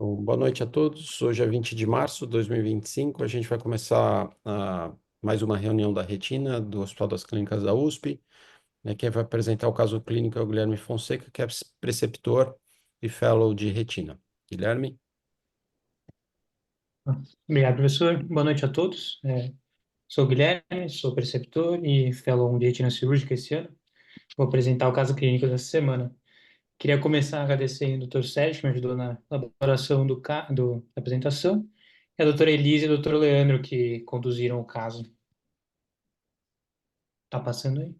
Bom, boa noite a todos. Hoje é 20 de março de 2025. A gente vai começar mais uma reunião da Retina do Hospital das Clínicas da USP. Quem vai apresentar o caso clínico é o Guilherme Fonseca, que é preceptor e fellow de Retina. Guilherme? Obrigado, professor. Boa noite a todos. Sou o Guilherme, sou preceptor e fellow de retina cirúrgica esse ano. Vou apresentar o caso clínico dessa semana. Queria começar agradecendo o Dr. Sérgio, que me ajudou na elaboração da apresentação, e a doutora Elise e o Dr. Leandro, que conduziram o caso. Tá passando aí?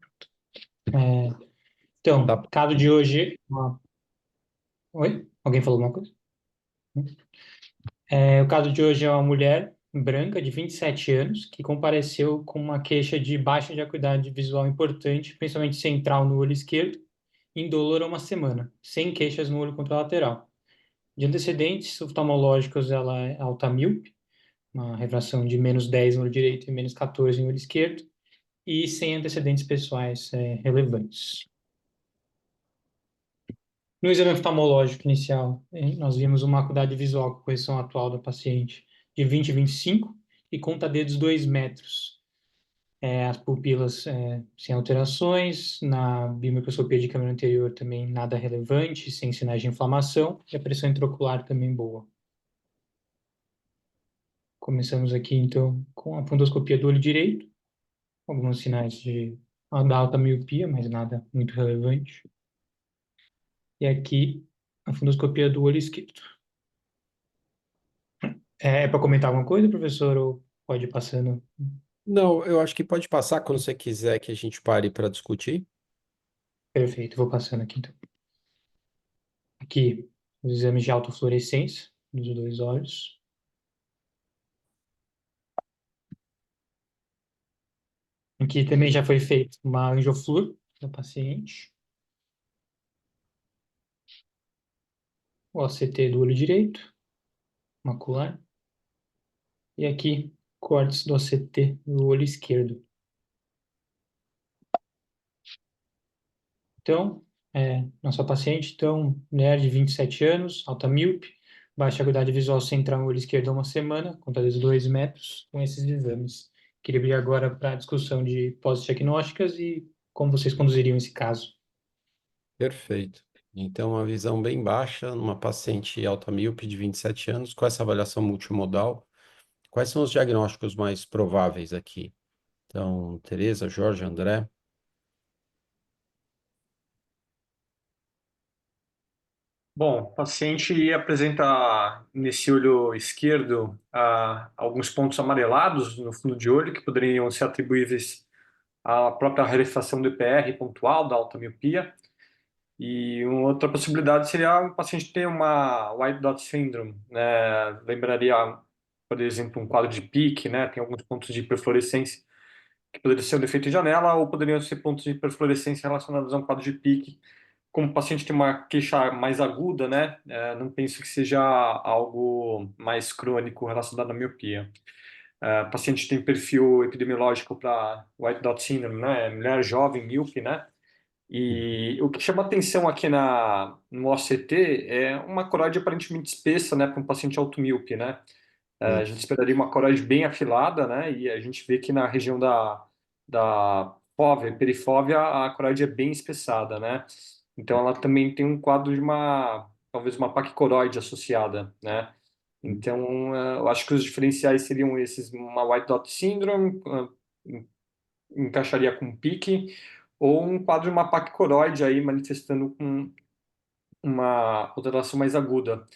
Então, Tá. caso de hoje... Oi? Alguém falou alguma coisa? O caso de hoje é uma mulher branca de 27 anos que compareceu com uma queixa de baixa de acuidade visual importante, principalmente central no olho esquerdo, indolor há uma semana, sem queixas no olho contralateral. De antecedentes oftalmológicos, ela é alta míope, uma refração de -10 no olho direito e -14 no olho esquerdo, e sem antecedentes pessoais relevantes. No exame oftalmológico inicial, nós vimos uma acuidade visual com correção atual da paciente de 20/25 e conta-dedos 2 metros. As pupilas sem alterações, na biomicroscopia de câmera anterior também nada relevante, sem sinais de inflamação, e a pressão intraocular também boa. Começamos aqui, então, com a fundoscopia do olho direito, alguns sinais da alta miopia, mas nada muito relevante. E aqui, a fundoscopia do olho esquerdo. É para comentar alguma coisa, professor, ou pode ir passando? Não, eu acho que pode passar quando você quiser que a gente pare para discutir. Perfeito, vou passando aqui então. Aqui, os exames de autofluorescência dos dois olhos. Aqui também já foi feito uma angioflúor da paciente. O OCT do olho direito, macular. E aqui, cortes do OCT do olho esquerdo. Então, nossa paciente, então, mulher de 27 anos, alta míope, baixa acuidade visual central no olho esquerdo há uma semana, contados 2 metros, com esses exames. Queria abrir agora para a discussão de pós-diagnósticas e como vocês conduziriam esse caso. Perfeito. Então, uma visão bem baixa numa paciente alta míope de 27 anos, com essa avaliação multimodal. Quais são os diagnósticos mais prováveis aqui? Então, Tereza, Jorge, André. Bom, o paciente apresenta nesse olho esquerdo alguns pontos amarelados no fundo de olho que poderiam ser atribuíveis à própria rarefação do IPR pontual da alta miopia. E uma outra possibilidade seria o paciente ter uma white dot syndrome, né? Lembraria, por exemplo, um quadro de PIC, né? Tem alguns pontos de hiperfluorescência que poderia ser um defeito de janela ou poderiam ser pontos de hiperfluorescência relacionados a um quadro de PIC. Como o paciente tem uma queixa mais aguda, né? Não penso que seja algo mais crônico relacionado à miopia. O paciente tem perfil epidemiológico para White Dot Syndrome, né? Mulher jovem, míope, né? E o que chama atenção aqui no OCT é uma coroide aparentemente espessa, né, para um paciente automíope, né? A gente esperaria uma coroide bem afilada, né? E a gente vê que na região da fóvea, perifóvea, a coroide é bem espessada, né? Então ela também tem um quadro de talvez uma paquicoroide associada, né? Então eu acho que os diferenciais seriam esses, uma White Dot Syndrome, encaixaria com pique, ou um quadro de uma paquicoroide aí manifestando com uma alteração mais aguda,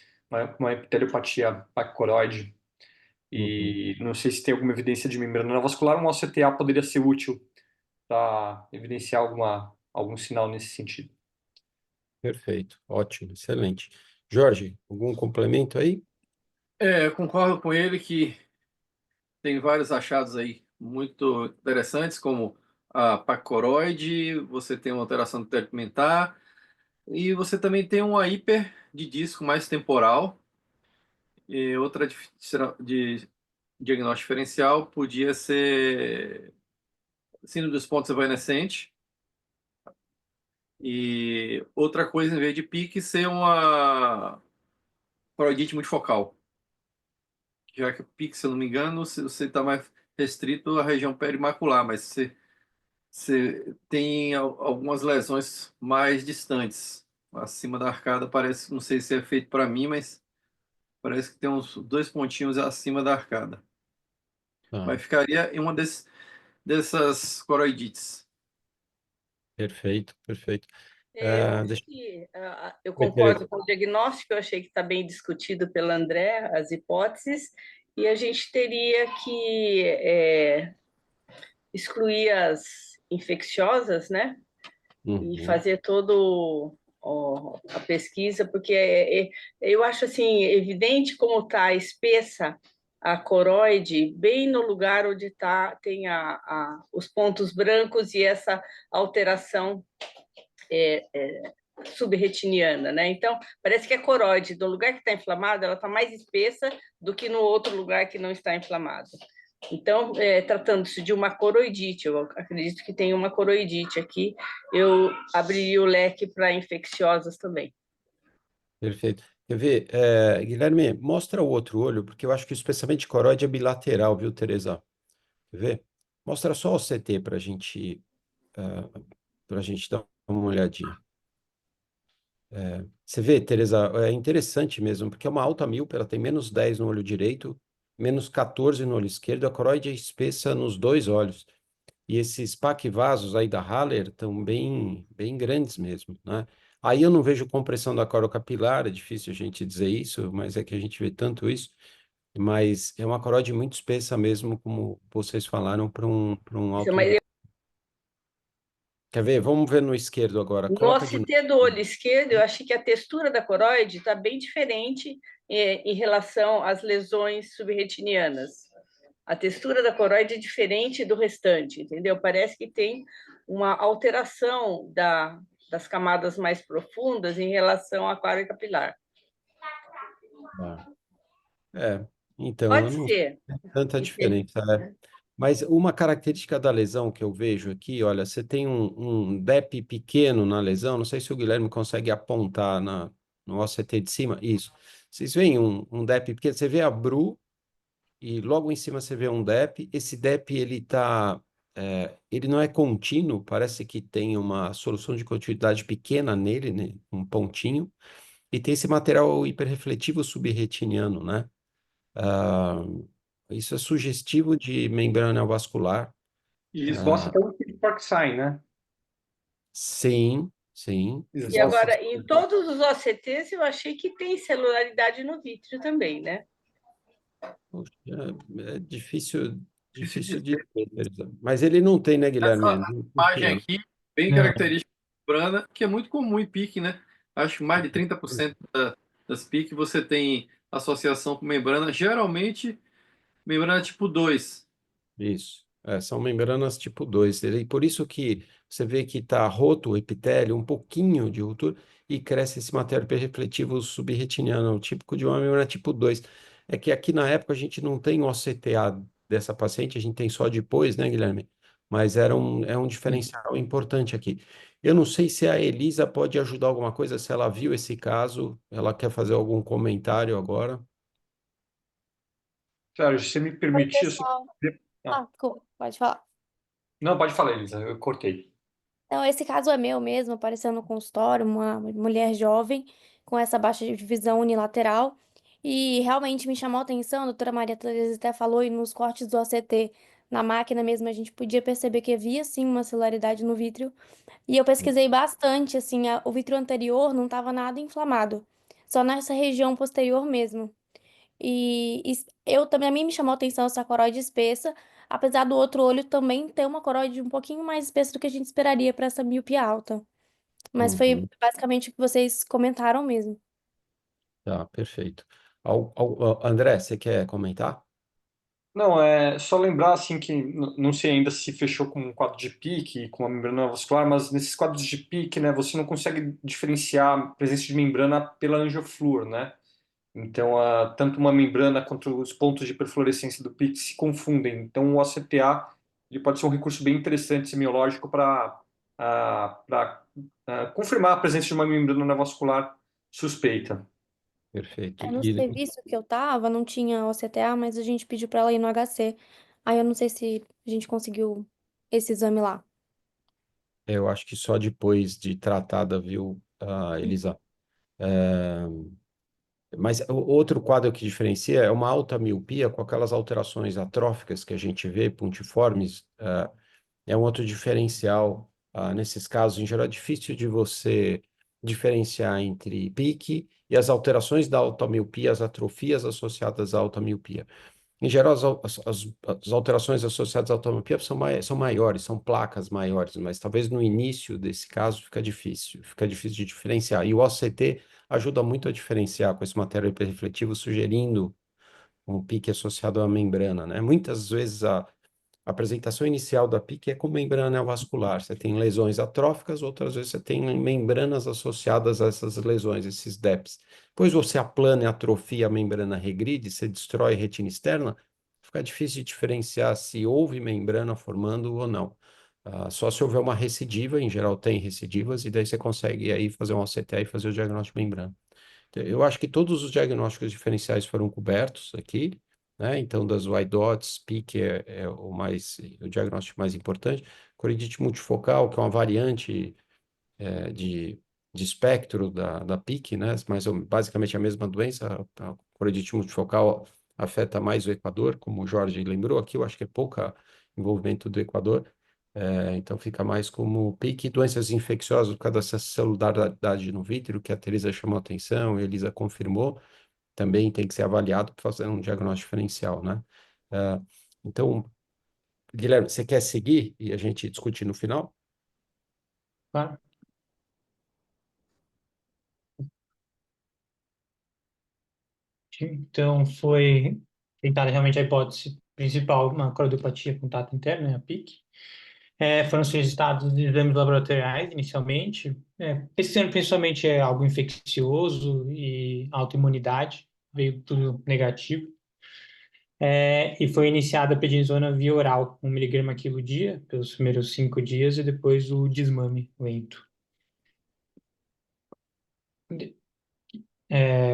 uma epiteliopatia paquicoroide. Uhum. E não sei se tem alguma evidência de membrana vascular, um OCTA poderia ser útil para evidenciar algum sinal nesse sentido. Perfeito, ótimo, excelente. Jorge, algum complemento aí? Eu concordo com ele que tem vários achados aí muito interessantes, como a pacoroide, você tem uma alteração do tegmentar e você também tem uma hiper de disco mais temporal. E outra de diagnóstico diferencial podia ser síndrome dos pontos evanescente. E outra coisa, em vez de pique, ser coroidite multifocal. Já que o PIC, se eu não me engano, você está mais restrito à região perimacular, mas você tem algumas lesões mais distantes. Acima da arcada parece, não sei se é feito para mim, mas parece que tem uns 2 pontinhos acima da arcada. Tá, Mas ficaria em uma dessas coroidites. perfeito, perfeito. Eu acho Deixa que eu eu ver, Tereza. concordo com o diagnóstico, eu achei que está bem discutido pelo André, as hipóteses, e a gente teria que excluir as infecciosas, né? E Uhum. fazer todo a pesquisa, porque eu acho assim evidente como está espessa a coroide, bem no lugar onde tem os pontos brancos e essa alteração subretiniana, né? Então, parece que a coroide, no lugar que está inflamado, ela está mais espessa do que no outro lugar que não está inflamado. Então, tratando-se de uma coroidite, eu acredito que tem uma coroidite aqui, eu abriria o leque para infecciosas também. Perfeito. Quer ver, Guilherme, mostra o outro olho, porque eu acho que o especiamento de coroide é bilateral, viu, Teresa? Quer ver? Mostra só o CT para gente dar uma olhadinha. Você vê, Teresa, é interessante mesmo, porque é uma alta míope, ela tem -10 no olho direito, -14 no olho esquerdo, a coroide é espessa nos dois olhos. E esses paquivasos aí da Haller estão bem, bem grandes mesmo, né? Aí eu não vejo compressão da coroa capilar, é difícil a gente dizer isso, mas é que a gente vê tanto isso. Mas é uma coroide muito espessa mesmo, como vocês falaram, para um alto Mas grau. Quer ver? Vamos ver no esquerdo agora. no Coloca de novo. OCT do olho esquerdo, eu achei que a textura da coroide está bem diferente em relação às lesões subretinianas. A textura da coroide é diferente do restante, entendeu? Parece que tem uma alteração das camadas mais profundas em relação à coroa capilar. Ah, então, eu Pode não ser. sei tanta diferença. Mas uma característica da lesão que eu vejo aqui, olha, você tem um DEP pequeno na lesão, não sei se o Guilherme consegue apontar no OCT de cima, isso. Vocês veem um DEP pequeno, você vê a BRU e logo em cima você vê um DEP, esse DEP ele não é contínuo, parece que tem uma solução de continuidade pequena nele, né, um pontinho, e tem esse material hiperrefletivo subretiniano, né? Ah, isso é sugestivo de membrana vascular. E esboça até um Pitchfork sign, né? Sim, sim. E Esboça. agora, em todos os OCTs, eu achei que tem celularidade no vítreo também, né? Poxa, é difícil, Difícil difícil de dizer. dizer. Mas ele não tem, né, Guilherme? Essa Não imagem tem. aqui, bem Não. característica da membrana, que é muito comum em PIC, né? Acho que mais de 30% das PIC você tem associação com membrana, geralmente membrana tipo 2. Isso. São membranas tipo 2. E por isso que você vê que está roto o epitélio, um pouquinho de ruptura, e cresce esse material hiperrefletivo subretiniano, típico de uma membrana tipo 2. É que aqui na época a gente não tem OCTA dessa paciente, a gente tem só depois, né, Guilherme? Mas é um diferencial importante aqui. Eu não sei se a Elisa pode ajudar alguma coisa, se ela viu esse caso, ela quer fazer algum comentário agora. Sérgio, se você me Oi, permitir, eu só... pessoal. Ah, Desculpa, pode falar. não, pode falar, Elisa, eu cortei. Então, esse caso é meu mesmo, apareceu no consultório, uma mulher jovem com essa baixa de visão unilateral. E realmente me chamou a atenção, a doutora Maria Tereza até falou, e nos cortes do ACT na máquina mesmo, a gente podia perceber que havia sim uma ciliaridade no vítreo. E eu pesquisei bastante, assim, o vítreo anterior não estava nada inflamado, só nessa região posterior mesmo. Eu também, a mim me chamou a atenção essa coroide espessa, apesar do outro olho também ter uma coroide um pouquinho mais espessa do que a gente esperaria para essa miopia alta. Mas foi Uhum. basicamente o que vocês comentaram mesmo. Tá, perfeito. André, você quer comentar? Não, é só lembrar assim que não sei ainda se fechou com um quadro de pique, com a membrana vascular, mas nesses quadros de pique, né, você não consegue diferenciar a presença de membrana pela angioflúor, né? Então, tanto uma membrana quanto os pontos de perfluorescência do pique se confundem. Então, o OCTA ele pode ser um recurso bem interessante semiológico para confirmar a presença de uma membrana vascular suspeita. Perfeito. No serviço que eu tava, não tinha OCTA, mas a gente pediu pra ela ir no HC. Aí eu não sei se a gente conseguiu esse exame lá. Eu acho que só depois de tratada, viu, Elisa? É, Mas outro quadro que diferencia é uma alta miopia com aquelas alterações atróficas que a gente vê, puntiformes, é um outro diferencial. Nesses casos, em geral, é difícil de você diferenciar entre pique e as alterações da alta miopia, as atrofias associadas à alta miopia. Em geral, as alterações associadas à automiopia são maiores, são placas maiores, mas talvez no início desse caso fica difícil de diferenciar. E o OCT ajuda muito a diferenciar com esse material hiperrefletivo, sugerindo um pique associado à membrana, né? Muitas vezes a apresentação inicial da PIC é com membrana neovascular. Você tem lesões atróficas, outras vezes você tem membranas associadas a essas lesões, esses DEPs. Depois você aplana e atrofia a membrana regride, você destrói a retina externa, fica difícil de diferenciar se houve membrana formando ou não. Só se houver uma recidiva, em geral tem recidivas, e daí você consegue aí fazer um OCT e fazer o diagnóstico de membrana. Eu acho que todos os diagnósticos diferenciais foram cobertos aqui, né? Então, das white dots, PIC é o diagnóstico mais importante. Coridite multifocal, que é uma variante de, espectro da PIC, né? Mas basicamente a mesma doença. A coridite multifocal afeta mais o Equador, como o Jorge lembrou aqui, eu acho que é pouca envolvimento do Equador. Então fica mais como PIC, doenças infecciosas por causa dessa celularidade no vítreo, que a Teresa chamou a atenção, e a Elisa confirmou, também tem que ser avaliado para fazer um diagnóstico diferencial, né? Eh, então, Guilherme, você quer seguir e a gente discutir no final? Claro. Então, foi tentada realmente a hipótese principal, uma cordopatia com tato interno, né, a PIC. Foram solicitados exames laboratoriais inicialmente. Esse ano, principalmente, é algo infeccioso e autoimunidade, veio tudo negativo. E foi iniciada a prednisona via oral, 1 miligrama quilo dia, pelos primeiros 5 dias, e depois o desmame lento.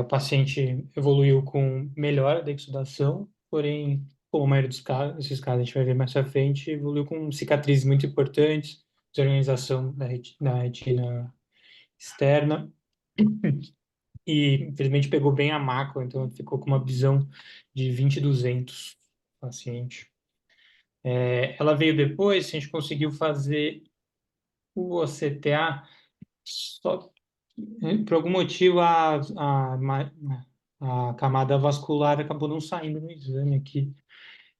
O paciente evoluiu com melhora da exudação, porém, como a maioria dos casos, esses casos a gente vai ver mais pra frente, evoluiu com cicatrizes muito importantes, desorganização da retina externa, e infelizmente pegou bem a macro, então ficou com uma visão de 20/200 paciente. Ela veio depois, a gente conseguiu fazer o OCTA, só por algum motivo a camada vascular acabou não saindo no exame aqui.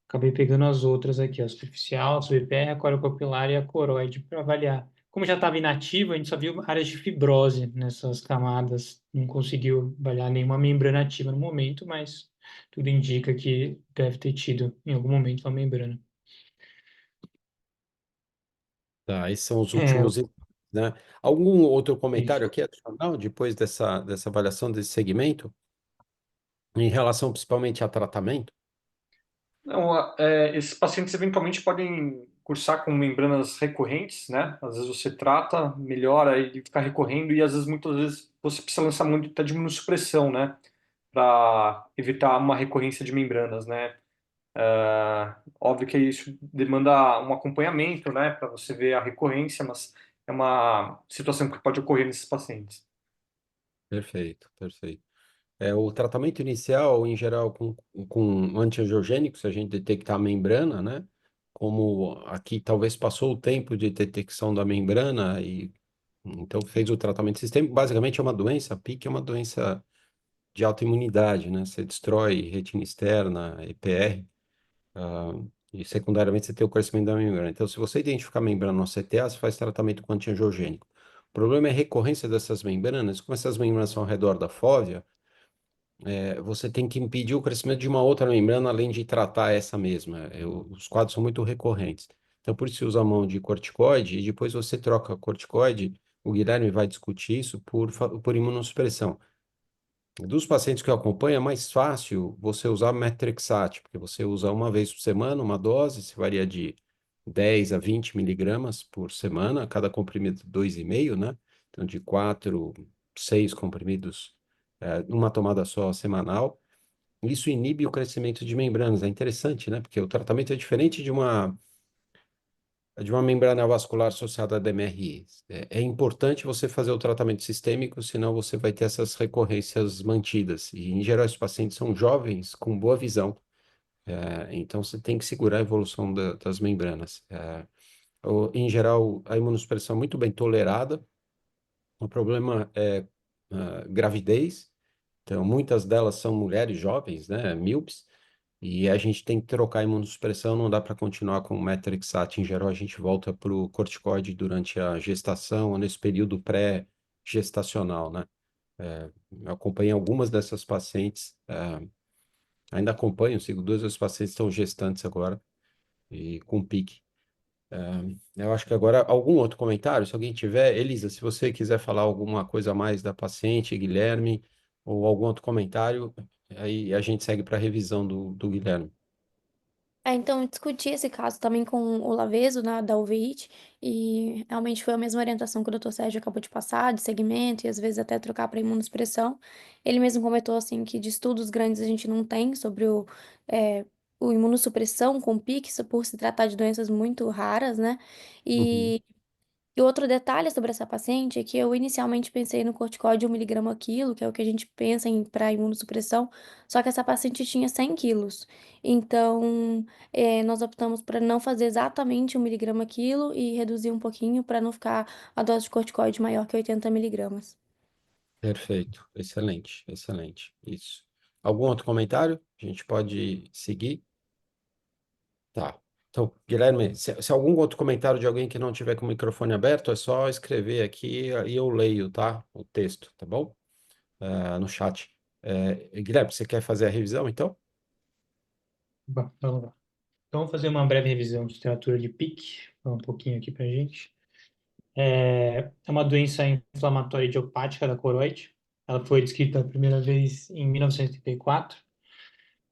Acabei pegando as outras aqui, a superficial, a subpérrea, a coropapilar e a coroide para avaliar. Como já estava inativa, a gente só viu áreas de fibrose nessas camadas. Não conseguiu avaliar nenhuma membrana ativa no momento, mas tudo indica que deve ter tido em algum momento uma membrana. Tá, esses são os É, últimos, né? Algum outro isso. comentário aqui adicional, depois dessa avaliação desse segmento, em relação principalmente a tratamento? Não, esses pacientes eventualmente podem cursar com membranas recorrentes, né? Às vezes você trata, melhora e fica recorrendo, e às vezes, muitas vezes, você precisa lançar muito até de imunossupressão, né? Para evitar uma recorrência de membranas, né? Óbvio que isso demanda um acompanhamento, né? Para você ver a recorrência, mas é uma situação que pode ocorrer nesses pacientes. Perfeito, perfeito. O tratamento inicial, em geral, com antiangiogênicos, se a gente detectar a membrana, né? Como aqui talvez passou o tempo de detecção da membrana e então fez o tratamento sistêmico. Basicamente é uma doença, a PIC é uma doença de autoimunidade, né? Você destrói retina externa, EPR, e secundariamente você tem o crescimento da membrana. Então, se você identificar a membrana no CTA, você faz tratamento com antiangiogênico. O problema é a recorrência dessas membranas. Como essas membranas são ao redor da fóvea, você tem que impedir o crescimento de uma outra membrana além de tratar essa mesma. Os quadros são muito recorrentes. Então, por isso você usa a mão de corticoide e depois você troca corticoide. O Guilherme vai discutir isso por imunossupressão. Dos pacientes que eu acompanho, é mais fácil você usar metrexate, porque você usa uma vez por semana, uma dose, se varia de 10 a 20 miligramas por semana, cada comprimido 2,5, né? Então, de 4, 6 comprimidos numa tomada só semanal. Isso inibe o crescimento de membranas. É interessante, né? Porque o tratamento é diferente de uma membrana vascular associada a DMRI. É importante você fazer o tratamento sistêmico, senão você vai ter essas recorrências mantidas. E, em geral, esses pacientes são jovens, com boa visão. Então, você tem que segurar a evolução das membranas. Em geral, a imunossupressão é muito bem tolerada. O problema é gravidez. Então, muitas delas são mulheres jovens, né, míopes, e a gente tem que trocar a imunossupressão, não dá para continuar com o Metrixato. Em geral, a gente volta para o corticoide durante a gestação ou nesse período pré-gestacional, né? Eu acompanhei algumas dessas pacientes, ainda acompanho, sigo duas das pacientes que estão gestantes agora e com pique. Eu acho que agora, algum outro comentário, se alguém tiver, Elisa, se você quiser falar alguma coisa a mais da paciente, Guilherme, ou algum outro comentário, aí a gente segue para a revisão do Guilherme. Então, eu discuti esse caso também com o Laveso, da UVIT, e realmente foi a mesma orientação que o Dr. Sérgio acabou de passar, de segmento, e às vezes até trocar para imunossupressão. Ele mesmo comentou, assim, que de estudos grandes a gente não tem sobre o imunossupressão com PIC, isso por se tratar de doenças muito raras, né? Uhum. E outro detalhe sobre essa paciente é que eu inicialmente pensei no corticóide 1 mg quilo, que é o que a gente pensa para imunossupressão, só que essa paciente tinha 100 quilos. Então, nós optamos para não fazer exatamente 1 mg quilo e reduzir um pouquinho para não ficar a dose de corticóide maior que 80 miligramas. Perfeito, excelente, excelente, isso. Algum outro comentário? A gente pode seguir? Tá. Então, Guilherme, se algum outro comentário de alguém que não tiver com o microfone aberto, é só escrever aqui e eu leio, tá? O texto, tá bom? No chat. Guilherme, você quer fazer a revisão, então? Bom, vamos lá. Então, vamos fazer uma breve revisão de literatura de PIC, um pouquinho aqui para a gente. É uma doença inflamatória idiopática da coroide. Ela foi descrita a primeira vez em 1934.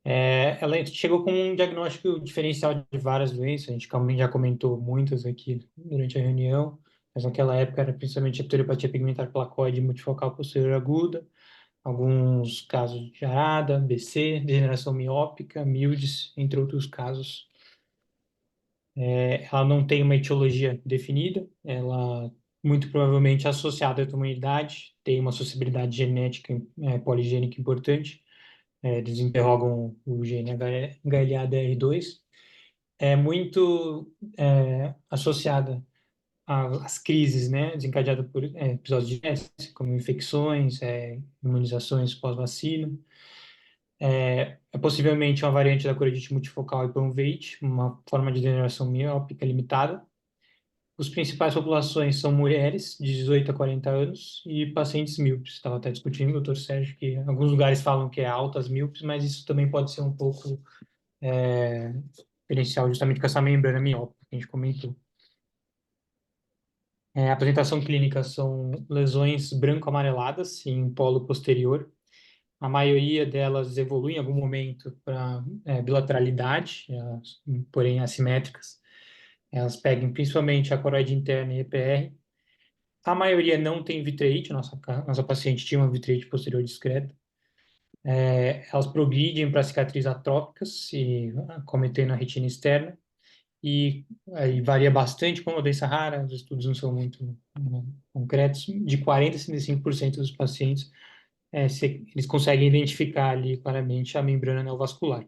Ela chegou com um diagnóstico diferencial de várias doenças. A gente já comentou muitas aqui durante a reunião, mas naquela época era principalmente a pteriopatia pigmentar placoide multifocal posterior aguda, alguns casos de arada, BC, degeneração miópica, MILDS, entre outros casos. Ela não tem uma etiologia definida, ela muito provavelmente associada à tumor-idade, tem uma sociabilidade genética poligênica importante, eles interrogam o gene HLA-DR2, é muito associada às crises, né, desencadeadas por episódios de estresse, como infecções, imunizações pós-vacina. É possivelmente uma variante da coroidite multifocal hipomoveit, uma forma de degeneração miópica limitada. As principais populações são mulheres de 18 a 40 anos e pacientes míopes. Estava até discutindo com o Dr. Sérgio que alguns lugares falam que é altas míopes, mas isso também pode ser um pouco diferencial justamente com essa membrana miópica que a gente comentou. A apresentação clínica são lesões branco-amareladas em polo posterior. A maioria delas evolui em algum momento para bilateralidade, porém assimétricas. Elas pegam principalmente a coroide interna e EPR. A maioria não tem vitreite, nossa paciente tinha uma vitreite posterior discreta. Elas progridem para cicatrizes atróficas e acometendo a retina externa. E aí varia bastante com a doença rara, os estudos não são muito concretos. De 40% a 65% dos pacientes, eles conseguem identificar ali claramente a membrana neovascular.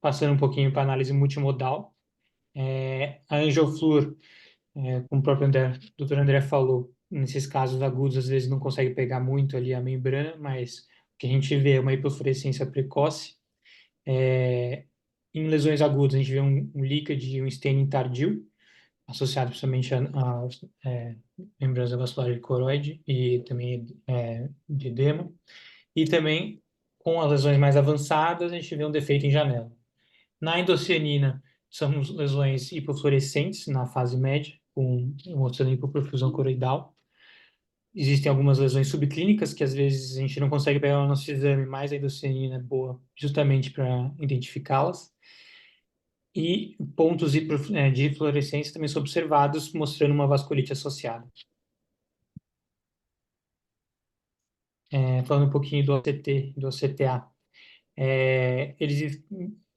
Passando um pouquinho para a análise multimodal, a Angioflúor, como o próprio Dr. André falou, nesses casos agudos, às vezes não consegue pegar muito ali a membrana, mas o que a gente vê é uma hipofluorescência precoce. Em lesões agudas, a gente vê um líquido e um staining tardio, associado principalmente a membranas vasculares de coroide e também de edema. E também, com as lesões mais avançadas, a gente vê um defeito em janela. Na endocianina, são lesões hipofluorescentes na fase média, mostrando hipoperfusão coroidal. Existem algumas lesões subclínicas que às vezes a gente não consegue pegar no nosso exame, mas a endocianina é boa justamente para identificá-las. E pontos de fluorescência também são observados, mostrando uma vasculite associada. falando um pouquinho do OCT, do OCTA.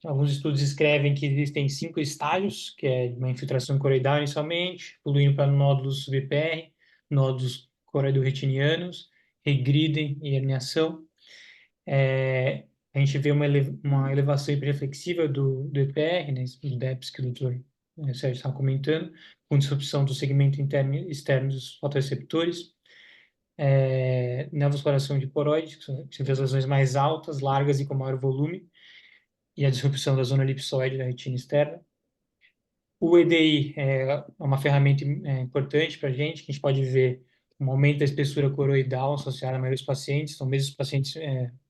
Alguns estudos escrevem que existem 5 estágios, que é uma infiltração coroidal inicialmente, evoluindo para nódulos sub-PR, nódulos coroido-retinianos, regridem e herniação. A gente vê uma elevação hiperreflexiva do EPR, né, do DEPS que o doutor Sérgio estava comentando, com disrupção do segmento interno e externo dos fotoreceptores, neovascularização de poroide, que são as lesões mais altas, largas e com maior volume, e a disrupção da zona elipsoide da retina externa. O EDI é uma ferramenta importante para a gente, que a gente pode ver um aumento da espessura coroidal associada a maioria dos pacientes, então mesmo os pacientes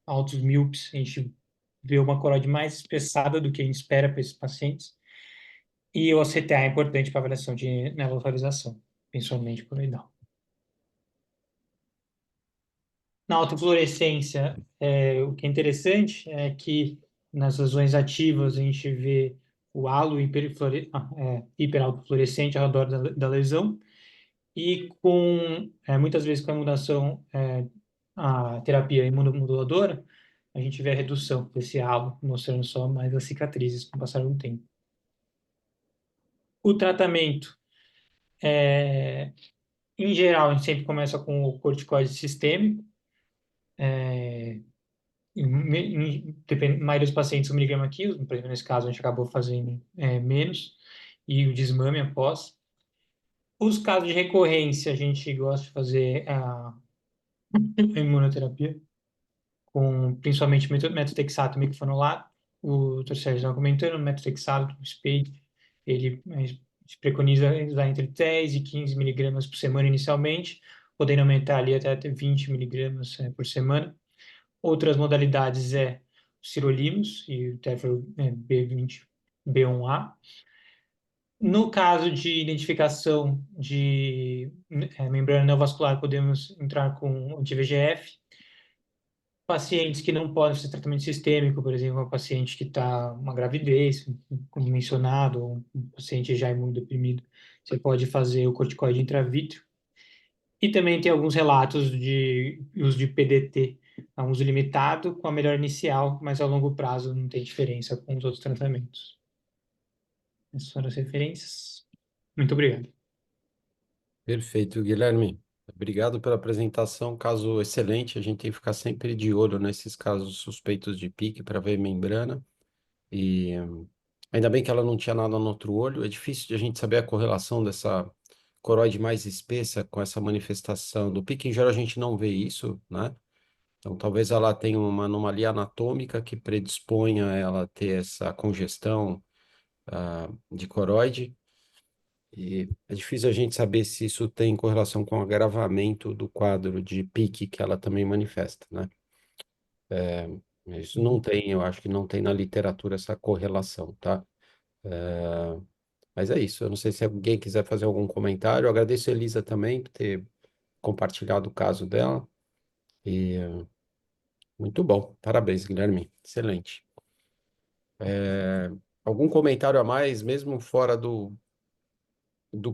altos míopes, a gente vê uma coroide mais espessada do que a gente espera para esses pacientes. E o OCTA é importante para avaliação de neovascularização, principalmente coroidal. Na autofluorescência, o que é interessante é que nas lesões ativas a gente vê o halo hiperautofluorescente ao redor da lesão e muitas vezes com a imunização, a terapia imunomoduladora, a gente vê a redução desse halo, mostrando só mais as cicatrizes com o passar do tempo. O tratamento, em geral, a gente sempre começa com o corticoide sistêmico, na maioria dos pacientes, 1 miligrama quilo, por exemplo, nesse caso a gente acabou fazendo menos, e o desmame após. Os casos de recorrência, a gente gosta de fazer a imunoterapia, com principalmente methotrexato e miclofenolato. O Dr. Sérgio estava comentando, o methotrexato, o SPADE, a gente preconiza usar entre 10 e 15 miligramas por semana inicialmente, podendo aumentar ali até 20 miligramas por semana. Outras modalidades sirolimus e o tefero B20, B1A. No caso de identificação de membrana neovascular, podemos entrar com anti-VEGF. Pacientes que não podem fazer tratamento sistêmico, por exemplo, um paciente que está uma gravidez, como mencionado, ou um paciente já imunodeprimido, você pode fazer o corticoide intravítrea. E também tem alguns relatos de uso de PDT, a uso limitado, com a melhora inicial, mas a longo prazo não tem diferença com os outros tratamentos. Essas foram as referências. Muito obrigado. Perfeito, Guilherme. Obrigado pela apresentação, caso excelente. A gente tem que ficar sempre de olho nesses casos suspeitos de pique para ver membrana. E ainda bem que ela não tinha nada no outro olho. É difícil de a gente saber a correlação dessa coroide mais espessa com essa manifestação do pique. Em geral, a gente não vê isso, né? Então, talvez ela tenha uma anomalia anatômica que predisponha ela a ter essa congestão de coroide. E é difícil a gente saber se isso tem correlação com o agravamento do quadro de pique que ela também manifesta, né? Isso não tem, eu acho que não tem na literatura essa correlação, tá? Mas é isso, eu não sei se alguém quiser fazer algum comentário. Eu agradeço a Elisa também por ter compartilhado o caso dela. E muito bom, parabéns, Guilherme, excelente. Algum comentário a mais, mesmo fora do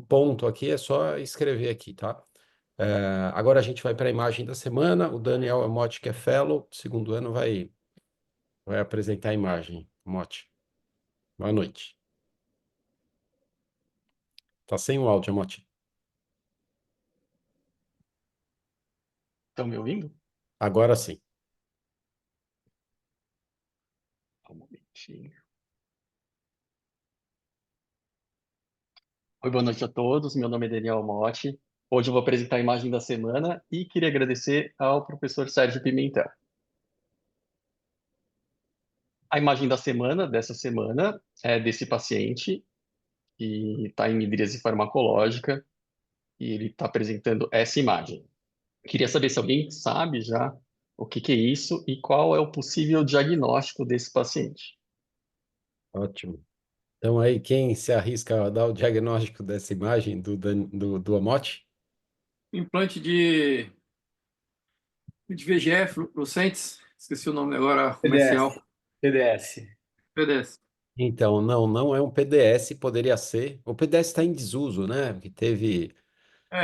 ponto aqui, é só escrever aqui, tá? Agora a gente vai para a imagem da semana. O Daniel Amotti, que é fellow, segundo ano, vai apresentar a imagem. Amotti, boa noite. Tá sem o áudio, Amotti. Estão me ouvindo? Agora sim. Um momentinho. Oi, boa noite a todos. Meu nome é Daniel Motti. Hoje eu vou apresentar a imagem da semana e queria agradecer ao professor Sérgio Pimentel. A imagem da semana, dessa semana, é desse paciente que está em midríase farmacológica e ele está apresentando essa imagem. Queria saber se alguém sabe já o que é isso e qual é o possível diagnóstico desse paciente. Ótimo. Então aí, quem se arrisca a dar o diagnóstico dessa imagem do Amotti? Implante de VEGF, Lucentes, esqueci o nome agora, comercial. PDS. PDS. Então, não é um PDS, poderia ser. O PDS está em desuso, né? Que teve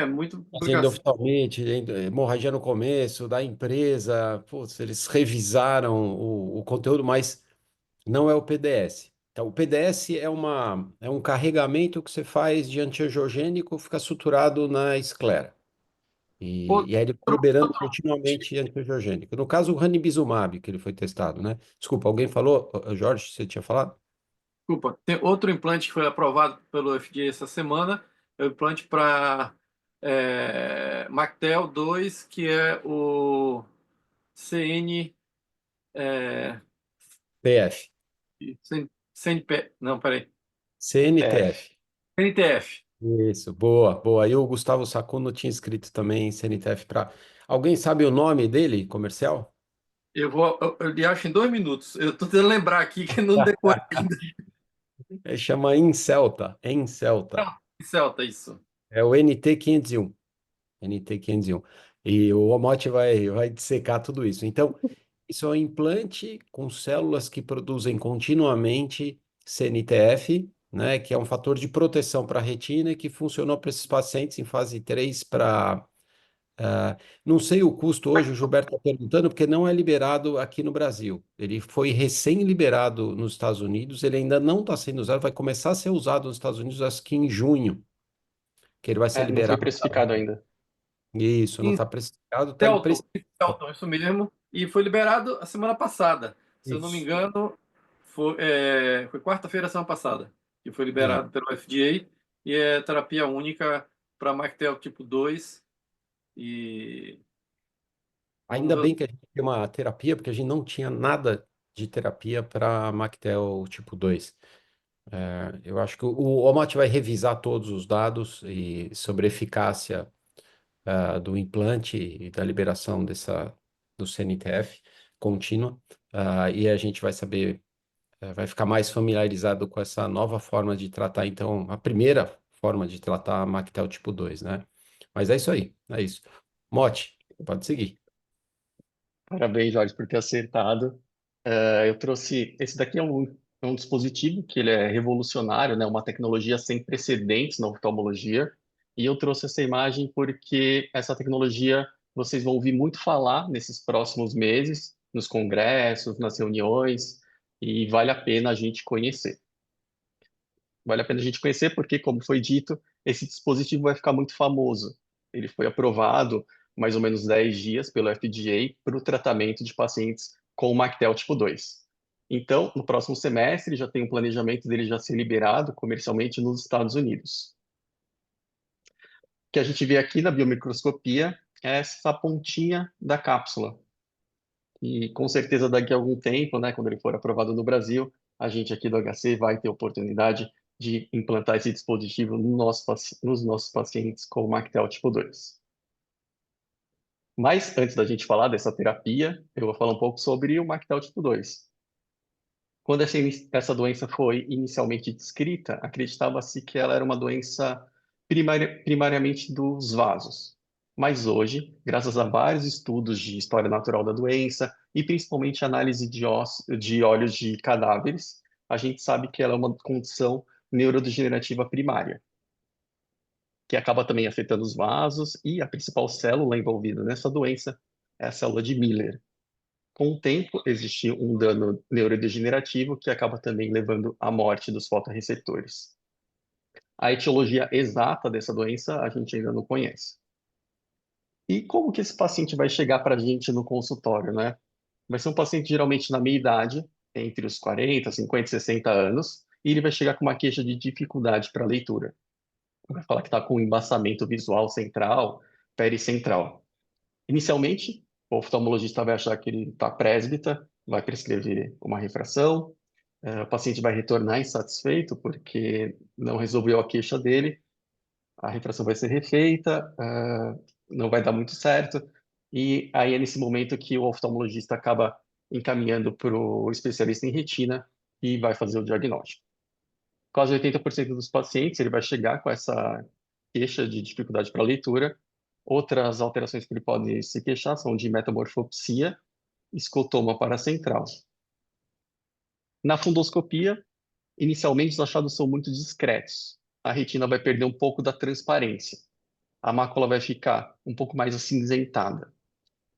Muito Fazendo publicação. oftalmite, hemorragia no começo, da empresa, putz, eles revisaram o conteúdo, mas não é o PDS. Então, o PDS é um carregamento que você faz de antiangiogênico, fica suturado na esclera. E aí ele vai Outro, liberando continuamente antiangiogênico. No caso, o ranibizumab, que ele foi testado, né? Desculpa, alguém falou? Jorge, você tinha falado? desculpa, tem outro implante que foi aprovado pelo FDA essa semana, é o implante para Mactel 2, que é o CN, é, PF. CNP, não, peraí, CNTF. TF. NTF. Isso, boa, boa. E o Gustavo Sacuno tinha escrito também CNTF para. Alguém sabe o nome dele, comercial? Eu lhe acho em 2 minutos. Eu estou tentando lembrar aqui que não decorei ainda. Ele chama Incelta, Encelta. Celta, isso. É o NT501. NT501. E o Omote vai dissecar tudo isso. Então, isso é um implante com células que produzem continuamente CNTF, né, que é um fator de proteção para a retina e que funcionou para esses pacientes em fase 3 para. Não sei o custo hoje, o Gilberto está perguntando, porque não é liberado aqui no Brasil. Ele foi recém-liberado nos Estados Unidos, ele ainda não está sendo usado, vai começar a ser usado nos Estados Unidos, acho que em junho, que ele vai ser Não foi liberado. precificado ainda. Isso, não Em está precificado, está em Celton, preço. isso mesmo. E foi liberado a semana passada. Se eu não me Isso. engano, foi quarta-feira da semana passada que foi É. liberado pelo FDA e é terapia única para Mactel tipo 2. E vamos Ainda ver. bem que a gente tem uma terapia, porque a gente não tinha nada de terapia para Mactel tipo 2. Eu acho que o OMAT vai revisar todos os dados e sobre eficácia do implante e da liberação do CNTF contínua, e a gente vai saber, vai ficar mais familiarizado com essa nova forma de tratar, então, a primeira forma de tratar a Mactel tipo 2, né? Mas é isso aí, é isso. Mote, pode seguir. Parabéns, Jorge, por ter acertado. Eu trouxe. Esse daqui é um dispositivo que ele é revolucionário, né? Uma tecnologia sem precedentes na oftalmologia. E eu trouxe essa imagem porque essa tecnologia vocês vão ouvir muito falar nesses próximos meses, nos congressos, nas reuniões, e vale a pena a gente conhecer. Vale a pena a gente conhecer porque, como foi dito, esse dispositivo vai ficar muito famoso. Ele foi aprovado mais ou menos 10 dias pelo FDA para o tratamento de pacientes com Mactel tipo 2. Então, no próximo semestre, já tem um planejamento dele já ser liberado comercialmente nos Estados Unidos. O que a gente vê aqui na biomicroscopia é essa pontinha da cápsula. E com certeza daqui a algum tempo, né, quando ele for aprovado no Brasil, a gente aqui do HC vai ter oportunidade de implantar esse dispositivo nos nossos pacientes com Mactel tipo 2. Mas antes da gente falar dessa terapia, eu vou falar um pouco sobre o Mactel tipo 2. Quando essa doença foi inicialmente descrita, acreditava-se que ela era uma doença primariamente dos vasos. Mas hoje, graças a vários estudos de história natural da doença e principalmente análise de olhos de cadáveres, a gente sabe que ela é uma condição neurodegenerativa primária, que acaba também afetando os vasos e a principal célula envolvida nessa doença é a célula de Miller. Com o tempo, existe um dano neurodegenerativo que acaba também levando à morte dos fotorreceptores. A etiologia exata dessa doença a gente ainda não conhece. E como que esse paciente vai chegar para a gente no consultório, né? Vai ser um paciente geralmente na meia idade, entre os 40, 50 e 60 anos, e ele vai chegar com uma queixa de dificuldade para a leitura. Vai falar que está com embaçamento visual central, pericentral. Inicialmente, o oftalmologista vai achar que ele está presbita, vai prescrever uma refração, o paciente vai retornar insatisfeito porque não resolveu a queixa dele, a refração vai ser refeita, não vai dar muito certo, e aí é nesse momento que o oftalmologista acaba encaminhando para o especialista em retina e vai fazer o diagnóstico. Quase 80% dos pacientes ele vai chegar com essa queixa de dificuldade para a leitura. Outras alterações que ele pode se queixar são de metamorfopsia, escotoma paracentral. Na fundoscopia, inicialmente os achados são muito discretos. A retina vai perder um pouco da transparência. a mácula vai ficar um pouco mais acinzentada.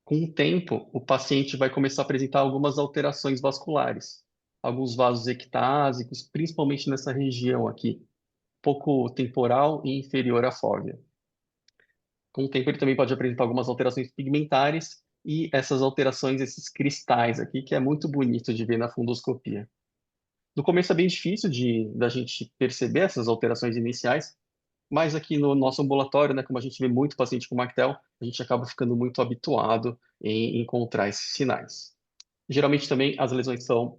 Com o tempo, o paciente vai começar a apresentar algumas alterações vasculares, alguns vasos ectásicos, principalmente nessa região aqui, pouco temporal e inferior à fóvea. Com o tempo, ele também pode apresentar algumas alterações pigmentares e essas alterações, esses cristais aqui, que é muito bonito de ver na fundoscopia. No começo é bem difícil da gente perceber essas alterações iniciais, mas aqui no nosso ambulatório, né, como a gente vê muito paciente com Mactel, a gente acaba ficando muito habituado em encontrar esses sinais. Geralmente também as lesões são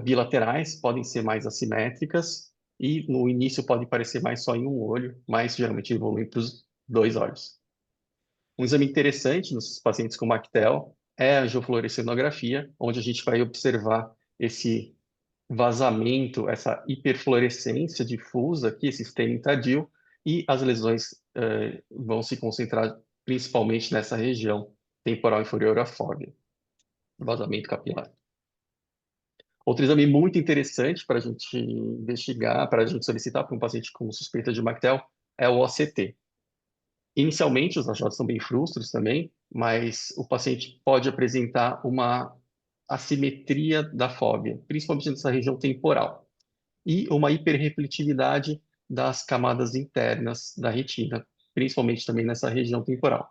bilaterais, podem ser mais assimétricas e no início pode parecer mais só em um olho, mas geralmente evoluem para os dois olhos. Um exame interessante nos pacientes com Mactel é a angiofluorescenografia, onde a gente vai observar esse vazamento, essa hiperfluorescência difusa aqui, esse staining tardio, e as lesões vão se concentrar principalmente nessa região temporal inferior à fóvea, vazamento capilar. Outro exame muito interessante para a gente investigar, para a gente solicitar para um paciente com suspeita de Mactel, é o OCT. Inicialmente, os achados são bem frustros também, mas o paciente pode apresentar uma assimetria da fóvea, principalmente nessa região temporal, e uma hiperrefletividade das camadas internas da retina, principalmente também nessa região temporal.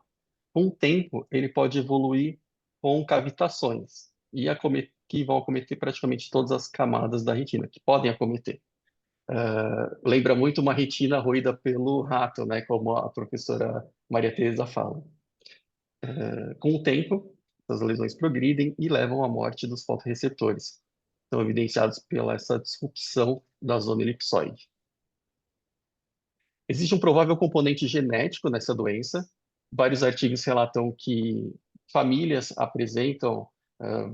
Com o tempo, ele pode evoluir com cavitações que vão acometer praticamente todas as camadas da retina, que podem acometer. Lembra muito uma retina roída pelo rato, né, como a professora Maria Teresa fala. Com o tempo, as lesões progridem e levam à morte dos fotorreceptores. São evidenciados pela essa disrupção da zona elipsoide. Existe um provável componente genético nessa doença. Vários artigos relatam que famílias apresentam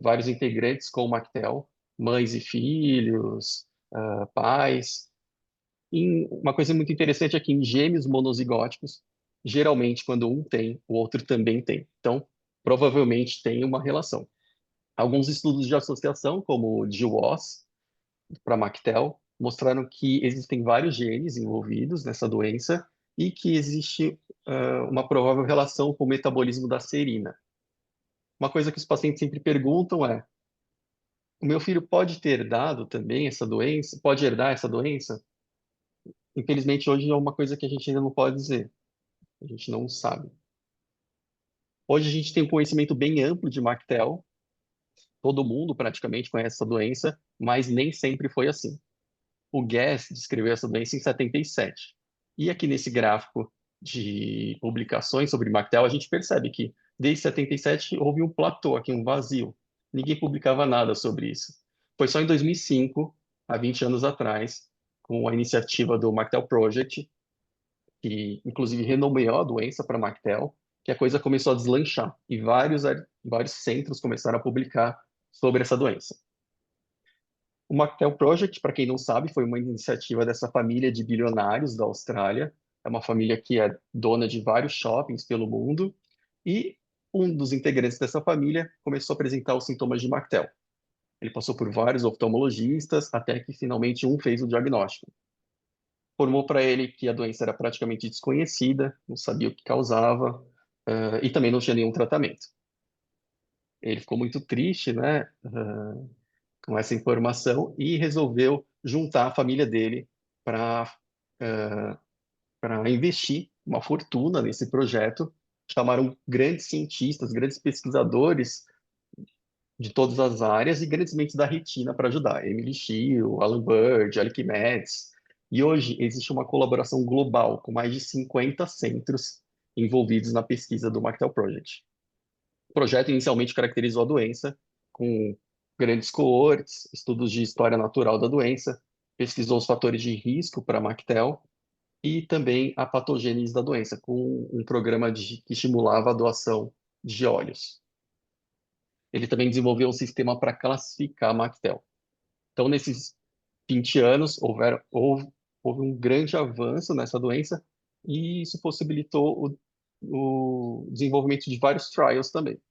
vários integrantes com Mactel, mães e filhos, pais. E uma coisa muito interessante é que em gêmeos monozigóticos, geralmente quando um tem, o outro também tem. Então, provavelmente tem uma relação. Alguns estudos de associação, como o GWAS, para Mactel, mostraram que existem vários genes envolvidos nessa doença e que existe uma provável relação com o metabolismo da serina. Uma coisa que os pacientes sempre perguntam é: o meu filho pode ter herdado também essa doença? Pode herdar essa doença? Infelizmente, hoje é uma coisa que a gente ainda não pode dizer. A gente não sabe. Hoje a gente tem um conhecimento bem amplo de Mactel. Todo mundo praticamente conhece essa doença, mas nem sempre foi assim. O Guess descreveu essa doença em 77. E aqui nesse gráfico de publicações sobre Mactel, a gente percebe que desde 77 houve um platô aqui, um vazio. Ninguém publicava nada sobre isso. Foi só em 2005, há 20 anos atrás, com a iniciativa do Mactel Project, que inclusive renomeou a doença para Mactel, que a coisa começou a deslanchar e vários centros começaram a publicar sobre essa doença. O Mactel Project, para quem não sabe, foi uma iniciativa dessa família de bilionários da Austrália. É uma família que é dona de vários shoppings pelo mundo e um dos integrantes dessa família começou a apresentar os sintomas de Mactel. Ele passou por vários oftalmologistas até que finalmente um fez o diagnóstico. Informou para ele que a doença era praticamente desconhecida, não sabia o que causava, e também não tinha nenhum tratamento. Ele ficou muito triste, né, com essa informação e resolveu juntar a família dele para para investir uma fortuna nesse projeto. Chamaram grandes cientistas, grandes pesquisadores de todas as áreas e grandes mentes da retina para ajudar. Emily Schill, Alan Bird, Alec Metz. E hoje existe uma colaboração global com mais de 50 centros envolvidos na pesquisa do Mactel Project. O projeto inicialmente caracterizou a doença com grandes coortes, estudos de história natural da doença, pesquisou os fatores de risco para Mactel e também a patogênese da doença, com um programa que estimulava a doação de óleos. Ele também desenvolveu um sistema para classificar Mactel. Então, nesses 20 anos, houve um grande avanço nessa doença e isso possibilitou o desenvolvimento de vários trials também.